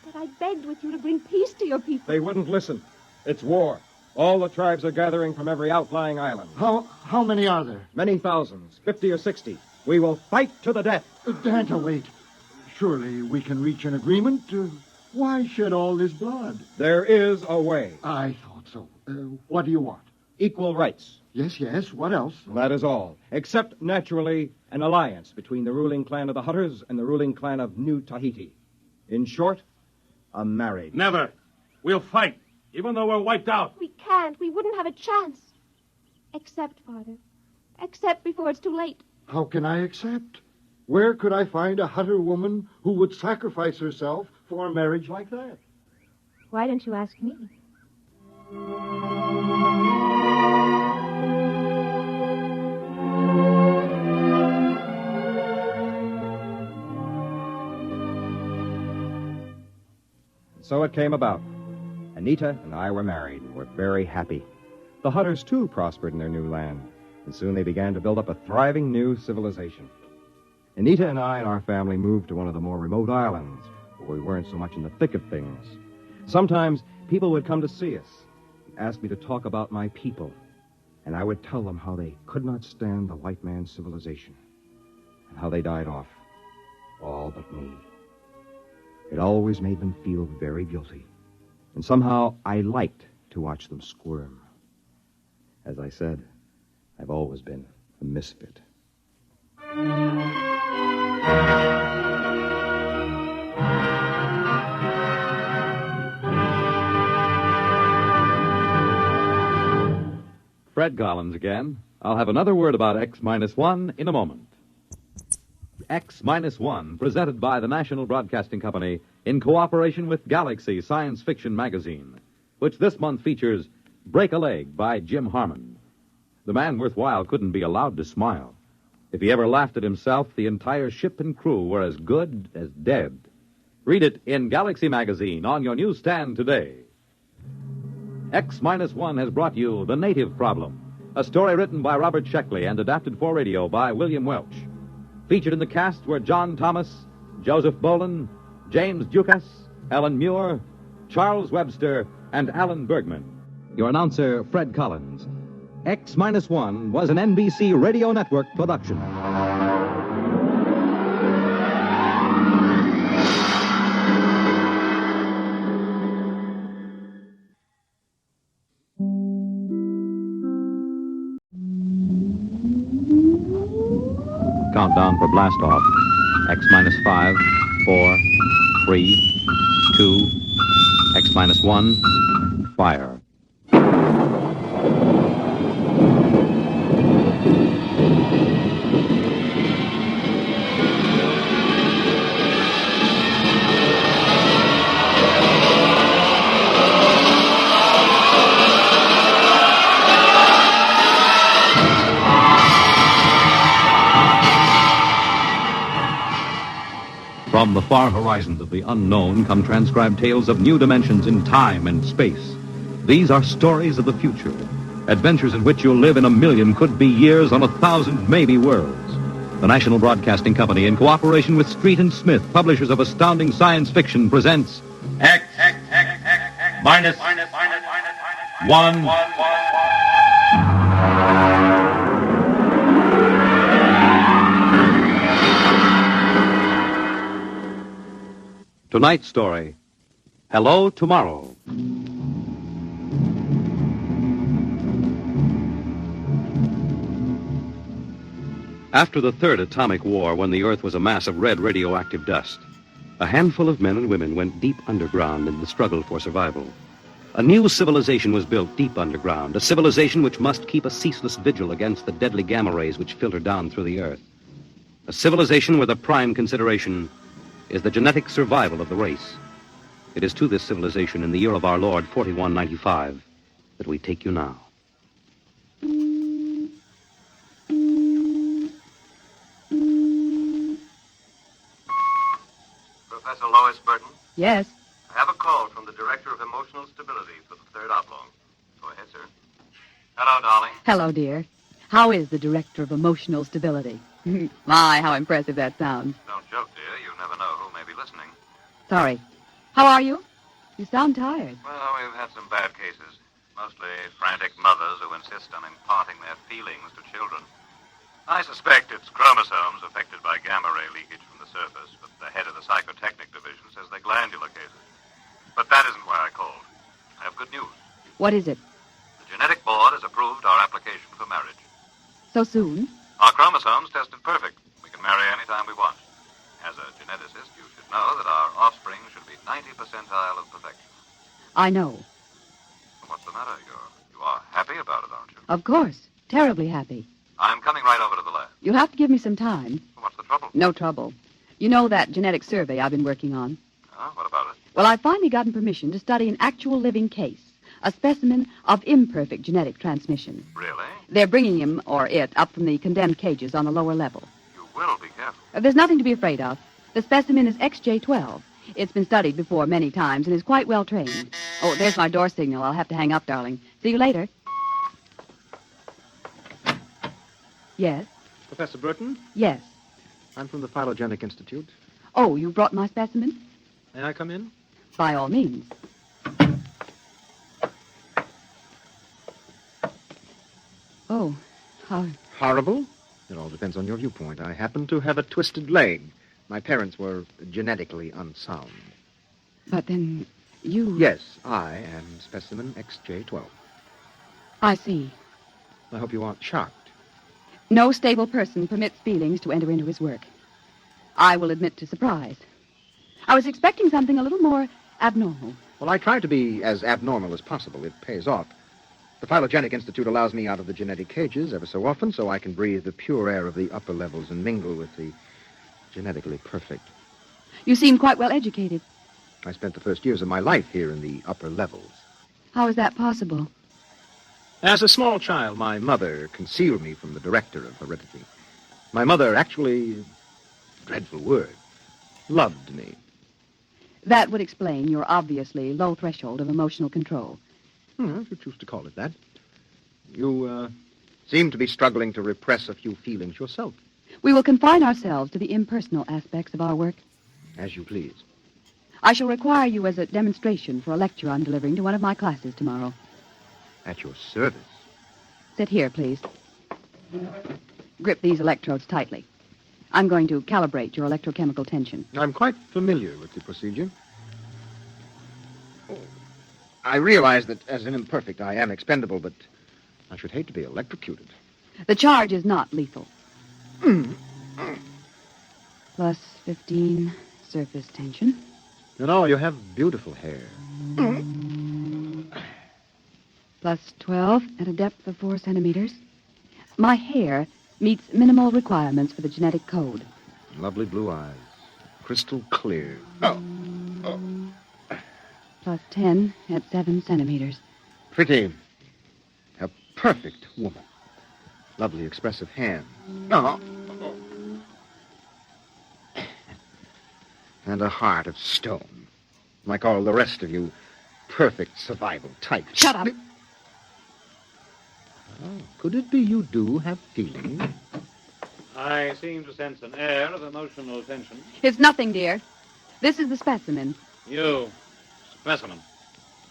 But I begged with you to bring peace to your people. They wouldn't listen. It's war. All the tribes are gathering from every outlying island. How many are there? Many thousands, 50 or 60. We will fight to the death. Dante, wait. Surely we can reach an agreement. Why shed all this blood? There is a way. I thought so. What do you want? Equal rights. Yes. What else? That is all. Except, naturally, an alliance between the ruling clan of the Hutters and the ruling clan of New Tahiti. In short, a marriage. Never. We'll fight, even though we're wiped out. We can't. We wouldn't have a chance. Accept, Father. Accept before it's too late. How can I accept? Where could I find a Hutter woman who would sacrifice herself for a marriage like that? Why don't you ask me? So it came about. Anita and I were married and were very happy. The Hutters, too, prospered in their new land, and soon they began to build up a thriving new civilization. Anita and I and our family moved to one of the more remote islands, where we weren't so much in the thick of things. Sometimes people would come to see us and ask me to talk about my people, and I would tell them how they could not stand the white man's civilization, and how they died off, all but me. It always made them feel very guilty, and somehow I liked to watch them squirm. As I said, I've always been a misfit. Fred Collins again. I'll have another word about X-1 in a moment. X-1, presented by the National Broadcasting Company in cooperation with Galaxy Science Fiction Magazine, which this month features Break a Leg by Jim Harmon. The man worthwhile couldn't be allowed to smile. If he ever laughed at himself, the entire ship and crew were as good as dead. Read it in Galaxy Magazine on your newsstand today. X-1 has brought you The Native Problem, a story written by Robert Sheckley and adapted for radio by William Welch. Featured in the cast were John Thomas, Joseph Boland, James Dukas, Ellen Muir, Charles Webster, and Alan Bergman. Your announcer, Fred Collins. X-1 was an NBC Radio Network production. Countdown for blast off. X-5, 4, 3, 2, X-1, fire. From the far horizons of the unknown come transcribed tales of new dimensions in time and space. These are stories of the future, adventures in which you'll live in a million could-be years on 1,000 maybe worlds. The National Broadcasting Company, in cooperation with Street and Smith, publishers of astounding science fiction, presents X minus 1. Tonight's story, HelloTomorrow. After the Third Atomic War, when the Earth was a mass of red radioactive dust, a handful of men and women went deep underground in the struggle for survival. A new civilization was built deep underground, a civilization which must keep a ceaseless vigil against the deadly gamma rays which filter down through the Earth. A civilization where the prime consideration is the genetic survival of the race. It is to this civilization in the year of our Lord, 4195, that we take you now. Professor Lois Burton? Yes. I have a call from the Director of Emotional Stability for the Third Oblong. Go ahead, sir. Hello, darling. Hello, dear. How is the Director of Emotional Stability? My, how impressive that sounds. Don't joke, dear. You never know who may be listening. Sorry. How are you? You sound tired. Well, we've had some bad cases. Mostly frantic mothers who insist on imparting their feelings to children. I suspect it's chromosomes affected by gamma ray leakage from the surface, but the head of the psychotechnic division says they're glandular cases. But that isn't why I called. I have good news. What is it? The genetic board has approved our application for marriage. So soon? Our chromosomes tested perfect. We can marry any time we want. As a geneticist, you should know that our offspring should be 90 percentile of perfection. I know. What's the matter? You are happy about it, aren't you? Of course. Terribly happy. I'm coming right over to the lab. You'll have to give me some time. What's the trouble? No trouble. You know that genetic survey I've been working on? Oh, what about it? Well, I've finally gotten permission to study an actual living case, a specimen of imperfect genetic transmission. Really? They're bringing him, or it, up from the condemned cages on the lower level. You will be careful. There's nothing to be afraid of. The specimen is XJ12. It's been studied before many times and is quite well trained. Oh, there's my door signal. I'll have to hang up, darling. See you later. Yes? Professor Burton? Yes. I'm from the Phylogenic Institute. Oh, you brought my specimen? May I come in? By all means. Oh, how... Horrible? It all depends on your viewpoint. I happen to have a twisted leg. My parents were genetically unsound. But then you... Yes, I am specimen XJ12. I see. I hope you aren't shocked. No stable person permits feelings to enter into his work. I will admit to surprise. I was expecting something a little more abnormal. Well, I try to be as abnormal as possible. It pays off. The Phylogenic Institute allows me out of the genetic cages ever so often so I can breathe the pure air of the upper levels and mingle with the genetically perfect. You seem quite well educated. I spent the first years of my life here in the upper levels. How is that possible? As a small child, my mother concealed me from the director of heredity. My mother actually, dreadful word, loved me. That would explain your obviously low threshold of emotional control. If you choose to call it that. You seem to be struggling to repress a few feelings yourself. We will confine ourselves to the impersonal aspects of our work. As you please. I shall require you as a demonstration for a lecture I'm delivering to one of my classes tomorrow. At your service. Sit here, please. Grip these electrodes tightly. I'm going to calibrate your electrochemical tension. I'm quite familiar with the procedure. I realize that as an imperfect, I am expendable, but I should hate to be electrocuted. The charge is not lethal. Plus 15 surface tension. You know, you have beautiful hair. Plus 12 at a depth of 4 centimeters. My hair meets minimal requirements for the genetic code. Lovely blue eyes. Crystal clear. Plus 10 at 7 centimeters. Pretty. A perfect woman. Lovely expressive hand. And a heart of stone. Like all the rest of you perfect survival types. Shut up. Oh, could it be you do have feelings? I seem to sense an air of emotional tension. It's nothing, dear. This is the specimen. You, specimen.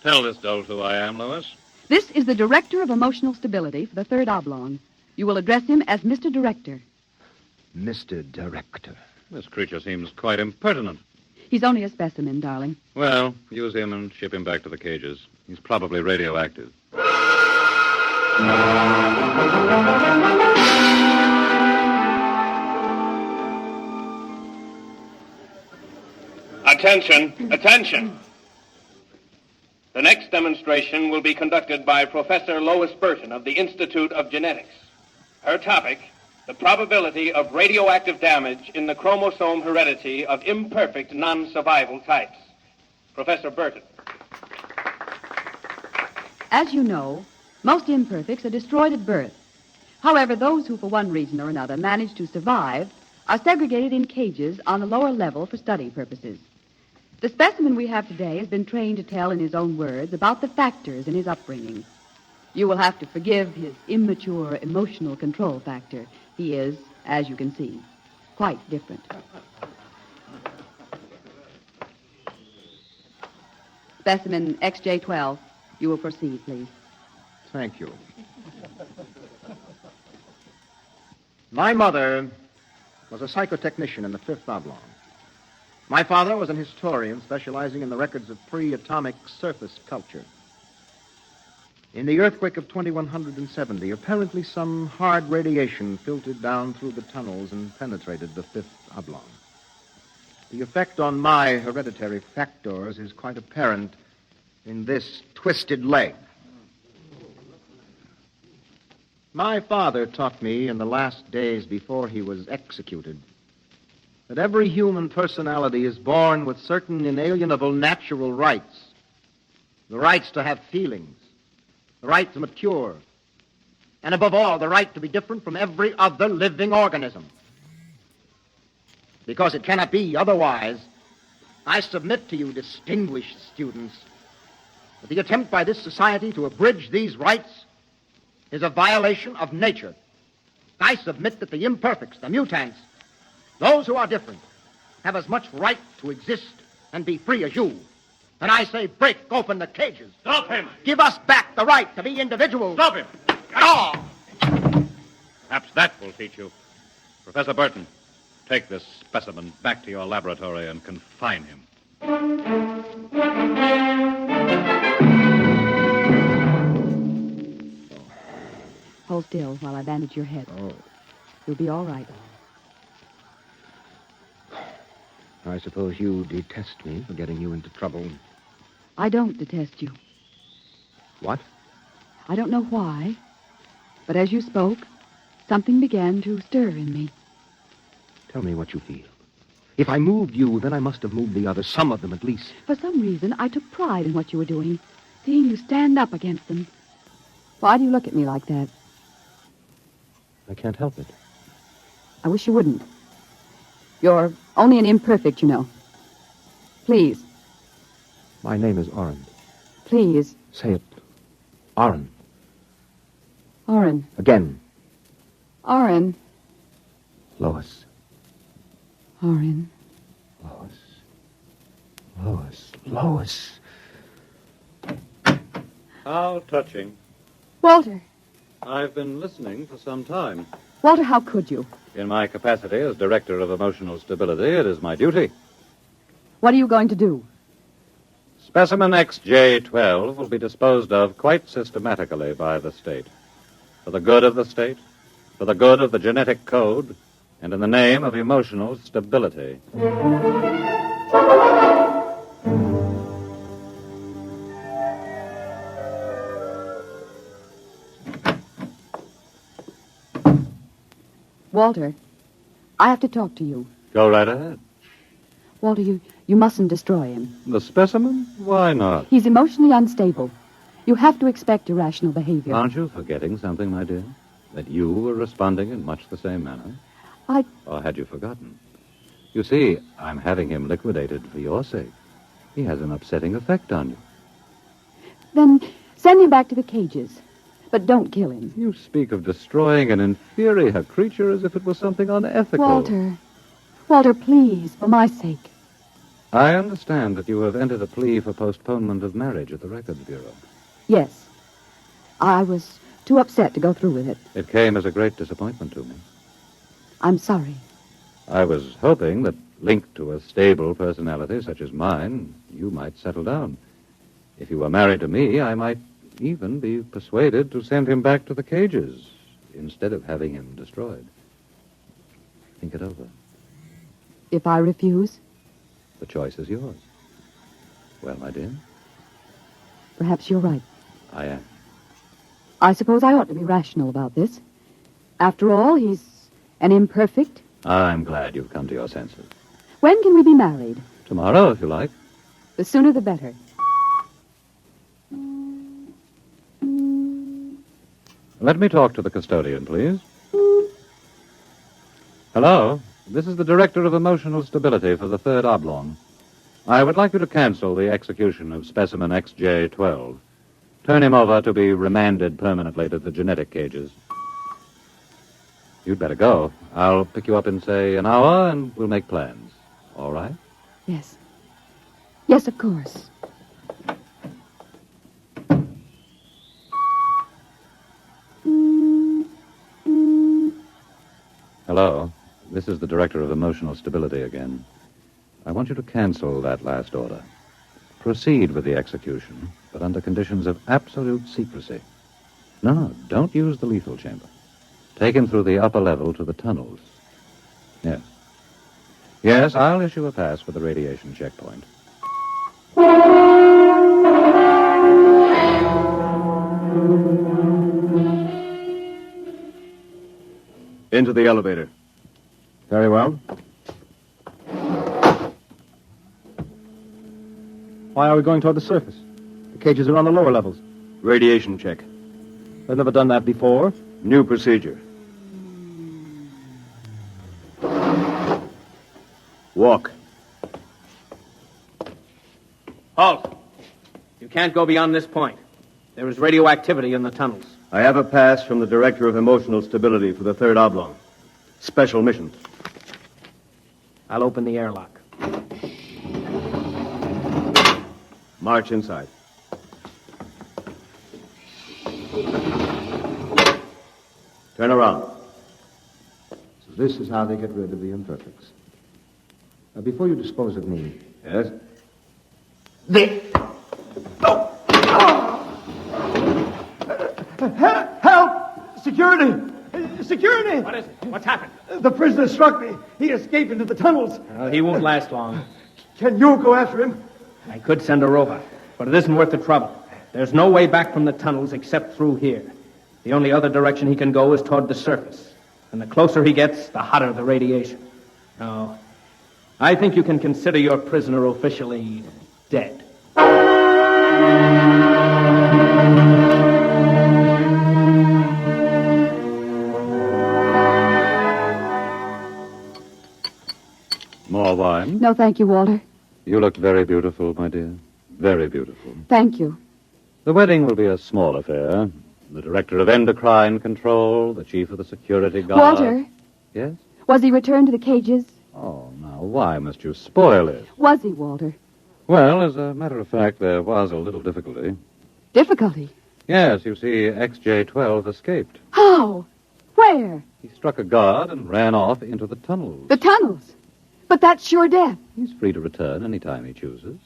Tell this dolt who I am, Lois. This is the Director of Emotional Stability for the Third Oblong. You will address him as Mr. Director. Mr. Director. This creature seems quite impertinent. He's only a specimen, darling. Well, use him and ship him back to the cages. He's probably radioactive. Attention, attention. The next demonstration will be conducted by Professor Lois Burton of the Institute of Genetics. Her topic, the probability of radioactive damage in the chromosome heredity of imperfect non-survival types. Professor Burton. As you know, most imperfects are destroyed at birth. However, those who, for one reason or another, manage to survive are segregated in cages on the lower level for study purposes. The specimen we have today has been trained to tell in his own words about the factors in his upbringing. You will have to forgive his immature emotional control factor. He is, as you can see, quite different. Specimen XJ12, you will proceed, please. Thank you. My mother was a psychotechnician in the Fifth Oblong. My father was an historian specializing in the records of pre-atomic surface culture. In the earthquake of 2170, apparently some hard radiation filtered down through the tunnels and penetrated the Fifth Oblong. The effect on my hereditary factors is quite apparent in this twisted leg. My father taught me in the last days before he was executed that every human personality is born with certain inalienable natural rights. The rights to have feelings, the right to mature, and above all, the right to be different from every other living organism. Because it cannot be otherwise, I submit to you, distinguished students, that the attempt by this society to abridge these rights is a violation of nature. I submit that the imperfects, the mutants, those who are different, have as much right to exist and be free as you. And I say break open the cages. Stop him! Give us back the right to be individuals. Stop him! Oh! Perhaps that will teach you. Professor Burton, take this specimen back to your laboratory and confine him. Hold still while I bandage your head. Oh. You'll be all right. I suppose you detest me for getting you into trouble. I don't detest you. What? I don't know why, but as you spoke, something began to stir in me. Tell me what you feel. If I moved you, then I must have moved the others, some of them at least. For some reason, I took pride in what you were doing, seeing you stand up against them. Why do you look at me like that? I can't help it. I wish you wouldn't. You're only an imperfect, you know. Please. My name is Oren. Please. Say it. Oren. Oren. Again. Oren. Lois. Oren. Lois. Lois. Lois. How touching. Walter, I've been listening for some time. Walter, how could you? In my capacity as Director of Emotional Stability, it is my duty. What are you going to do? Specimen XJ12 will be disposed of quite systematically by the state. For the good of the state, for the good of the genetic code, and in the name of emotional stability. Walter, I have to talk to you. Go right ahead. Walter, you mustn't destroy him. The specimen? Why not? He's emotionally unstable. You have to expect irrational behavior. Aren't you forgetting something, my dear? That you were responding in much the same manner? Or had you forgotten? You see, I'm having him liquidated for your sake. He has an upsetting effect on you. Then send him back to the cages. But don't kill him. You speak of destroying an inferior creature as if it was something unethical. Walter, please, for my sake. I understand that you have entered a plea for postponement of marriage at the Records Bureau. Yes. I was too upset to go through with it. It came as a great disappointment to me. I'm sorry. I was hoping that, linked to a stable personality such as mine, you might settle down. If you were married to me, I might even be persuaded to send him back to the cages instead of having him destroyed. Think it over. If I refuse? The choice is yours. Well, my dear? Perhaps you're right. I am. I suppose I ought to be rational about this. After all, he's an imperfect. I'm glad you've come to your senses. When can we be married? Tomorrow, if you like. The sooner the better. Let me talk to the custodian, please. Hello. This is the Director of Emotional Stability for the Third Oblong. I would like you to cancel the execution of specimen XJ12. Turn him over to be remanded permanently to the genetic cages. You'd better go. I'll pick you up in, say, an hour, and we'll make plans. All right? Yes. Yes, of course. Hello. This is the Director of Emotional Stability again. I want you to cancel that last order. Proceed with the execution, but under conditions of absolute secrecy. No, don't use the lethal chamber. Take him through the upper level to the tunnels. Yes. Yes, I'll issue a pass for the radiation checkpoint. Into the elevator. Very well. Why are we going toward the surface? The cages are on the lower levels. Radiation check. I've never done that before. New procedure. Walk. Halt! You can't go beyond this point. There is radioactivity in the tunnels. I have a pass from the Director of Emotional Stability for the Third Oblong. Special mission. I'll open the airlock. March inside. Turn around. So this is how they get rid of the imperfects. Now, before you dispose of me... Yes? Help! Security! Security! What is it? What's happened? The prisoner struck me. He escaped into the tunnels. Well, he won't last long. Can you go after him? I could send a robot, but it isn't worth the trouble. There's no way back from the tunnels except through here. The only other direction he can go is toward the surface. And the closer he gets, the hotter the radiation. No. I think you can consider your prisoner officially dead. More wine? No, thank you, Walter. You look very beautiful, my dear. Very beautiful. Thank you. The wedding will be a small affair. The Director of Endocrine Control, the Chief of the Security Guard... Walter? Yes? Was he returned to the cages? Oh, now, why must you spoil it? Was he, Walter? Well, as a matter of fact, there was a little difficulty. Difficulty? Yes, you see, XJ-12 escaped. How? Where? He struck a guard and ran off into the tunnels. The tunnels. But that's sure death. He's free to return any time he chooses.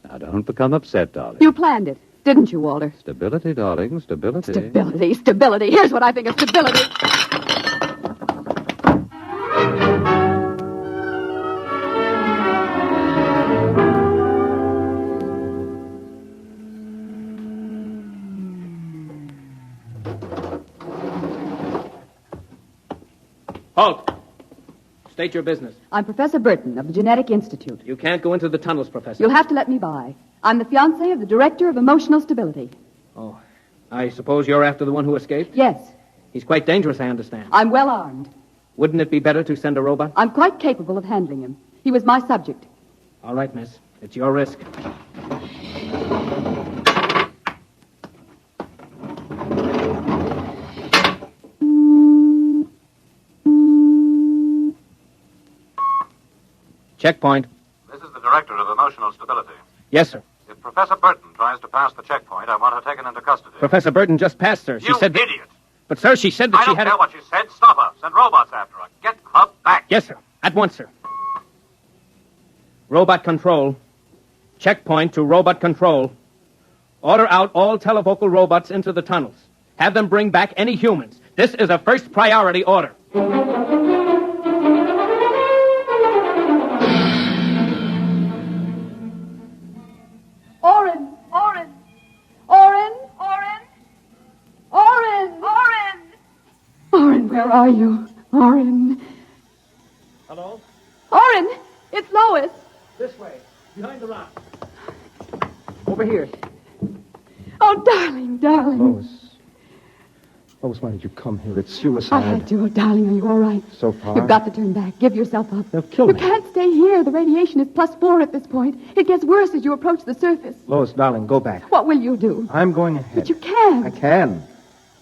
Now, don't become upset, darling. You planned it, didn't you, Walter? Stability, darling, stability. Stability, stability. Here's what I think of stability. Halt! State your business. I'm Professor Burton of the Genetic Institute. You can't go into the tunnels, Professor. You'll have to let me by. I'm the fiancée of the Director of Emotional Stability. Oh, I suppose you're after the one who escaped? Yes. He's quite dangerous, I understand. I'm well armed. Wouldn't it be better to send a robot? I'm quite capable of handling him. He was my subject. All right, miss. It's your risk. Checkpoint. This is the Director of Emotional Stability. Yes, sir. If Professor Burton tries to pass the checkpoint, I want her taken into custody. Professor Burton just passed, sir. She You said that... idiot! But, sir, she said that I she don't had... care what she said. Stop her. Send robots after her. Get her back. Yes, sir. At once, sir. Robot control. Checkpoint to robot control. Order out all televocal robots into the tunnels. Have them bring back any humans. This is a first priority order. Oren! Oren! Oren! Oren! Oren! Oren! Oren, where are you? Oren! Hello? Oren! It's Lois! This way. Behind the rock. Over here. Oh, darling, darling. Lois, why did you come here? It's I suicide. had to. Oh, darling, are you all right? So far. You've got to turn back. Give yourself up. They'll kill You me. can't stay here. The radiation is +4 at this point. It gets worse as you approach the surface. Lois, darling, go back. What will you do? I'm going ahead. But you can't. I can.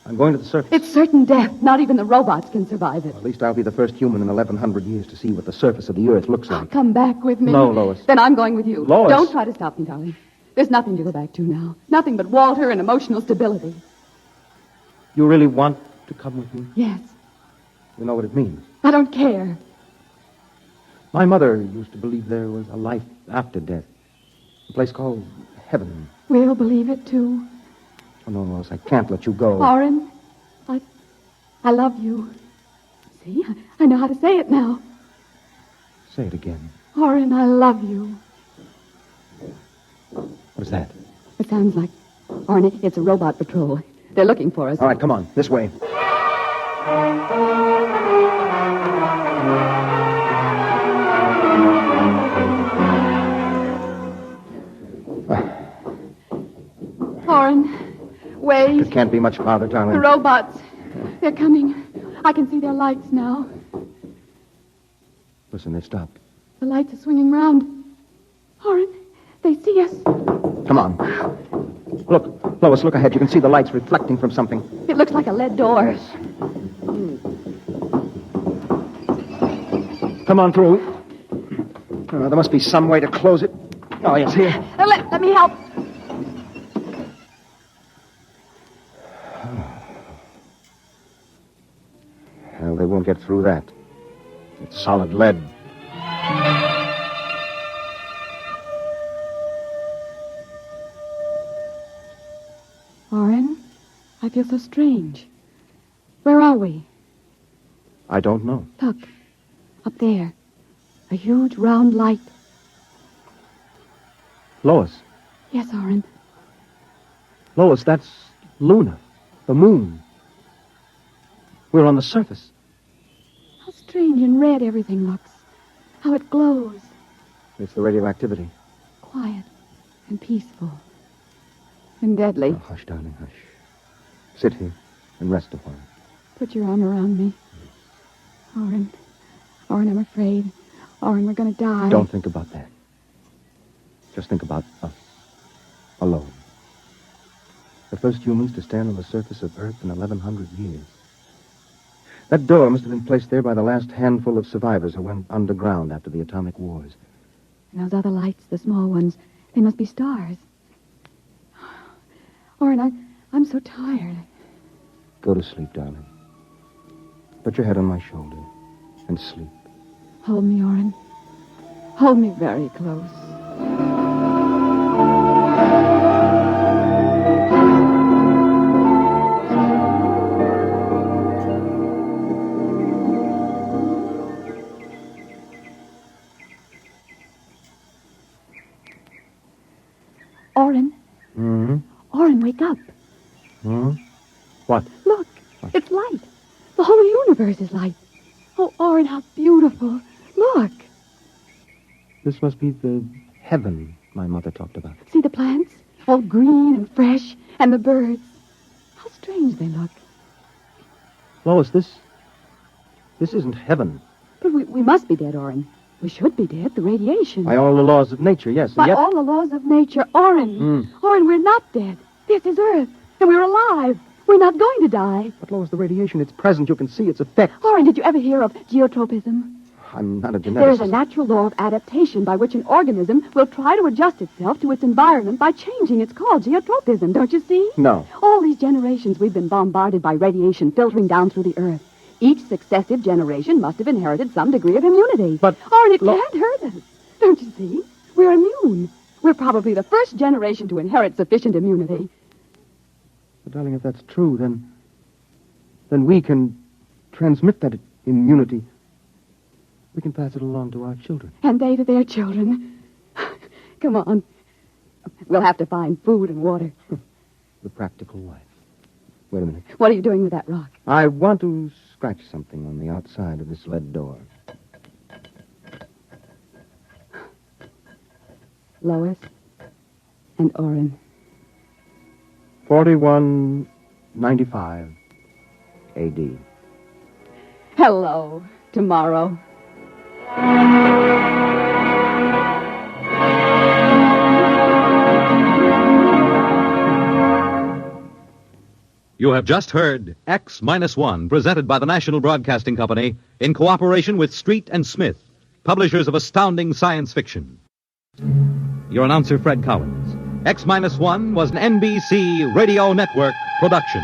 I'm going to the surface. It's certain death. Not even the robots can survive it. At least I'll be the first human in 1,100 years to see what the surface of the Earth looks like. Come back with me. No, Lois. Then I'm going with you. Lois. Don't try to stop me, darling. There's nothing to go back to now. Nothing but Walter and emotional stability. You really want to come with me? Yes. You know what it means. I don't care. My mother used to believe there was a life after death. A place called heaven. We'll believe it, too. Oh, no, Lois, I can't let you go. Oren, I love you. See, I know how to say it now. Say it again. Oren, I love you. What is that? It sounds like... Oren, it's a robot patrol. They're looking for us. All right, come on. This way. Oren, wait. It can't be much farther, darling. The robots. They're coming. I can see their lights now. Listen, they've stopped. The lights are swinging round. Oren, they see us. Come on. Look, Lois, look ahead. You can see the lights reflecting from something. It looks like a lead door. Come on through. There must be some way to close it. Oh, yes, here. Let me help. Well, they won't get through that. It's solid lead. Oren, I feel so strange. Where are we? I don't know. Look, up there. A huge round light. Lois. Yes, Oren. Lois, that's Luna, the moon. We're on the surface. How strange and red everything looks. How it glows. It's the radioactivity. Quiet and peaceful. And deadly. Oh, hush, darling, hush. Sit here and rest a while. Put your arm around me. Oren. Oren, I'm afraid. Oren, we're going to die. Don't think about that. Just think about us. Alone. The first humans to stand on the surface of Earth in 1,100 years. That door must have been placed there by the last handful of survivors who went underground after the atomic wars. And those other lights, the small ones, they must be stars. Oren, I'm so tired. Go to sleep, darling. Put your head on my shoulder and sleep. Hold me, Orrin. Hold me very close. Orrin. Mm-hmm. Orrin, wake up. Hmm? What? Look, it's light. The whole universe is light. Oh, Orrin, how beautiful. Look. This must be the heaven my mother talked about. See the plants? All green and fresh. And the birds. How strange they look. Lois, this isn't heaven. But we must be dead, Orrin. We should be dead. The radiation. By all the laws of nature, yes. By and yet... all the laws of nature. Orrin. Orrin, we're not dead. This is Earth. And we're alive. We're not going to die. But Lois, the radiation, it's present. You can see its effects. Orrin, did you ever hear of geotropism? I'm not a geneticist. There is a natural law of adaptation by which an organism will try to adjust itself to its environment by changing. It's called geotropism, don't you see? No. All these generations we've been bombarded by radiation filtering down through the Earth. Each successive generation must have inherited some degree of immunity. But... Orrin, it can't hurt us. Don't you see? We're immune. We're probably the first generation to inherit sufficient immunity. But, darling, if that's true, then we can transmit that immunity. We can pass it along to our children. And they to their children. Come on. We'll have to find food and water. The practical life. Wait a minute. What are you doing with that rock? I want to scratch something on the outside of this lead door. Lois and Orrin. 4195 AD. Hello, tomorrow. You have just heard X-1, presented by the National Broadcasting Company in cooperation with Street and Smith, publishers of astounding science fiction. Your announcer, Fred Collins. X-1 was an NBC Radio Network production.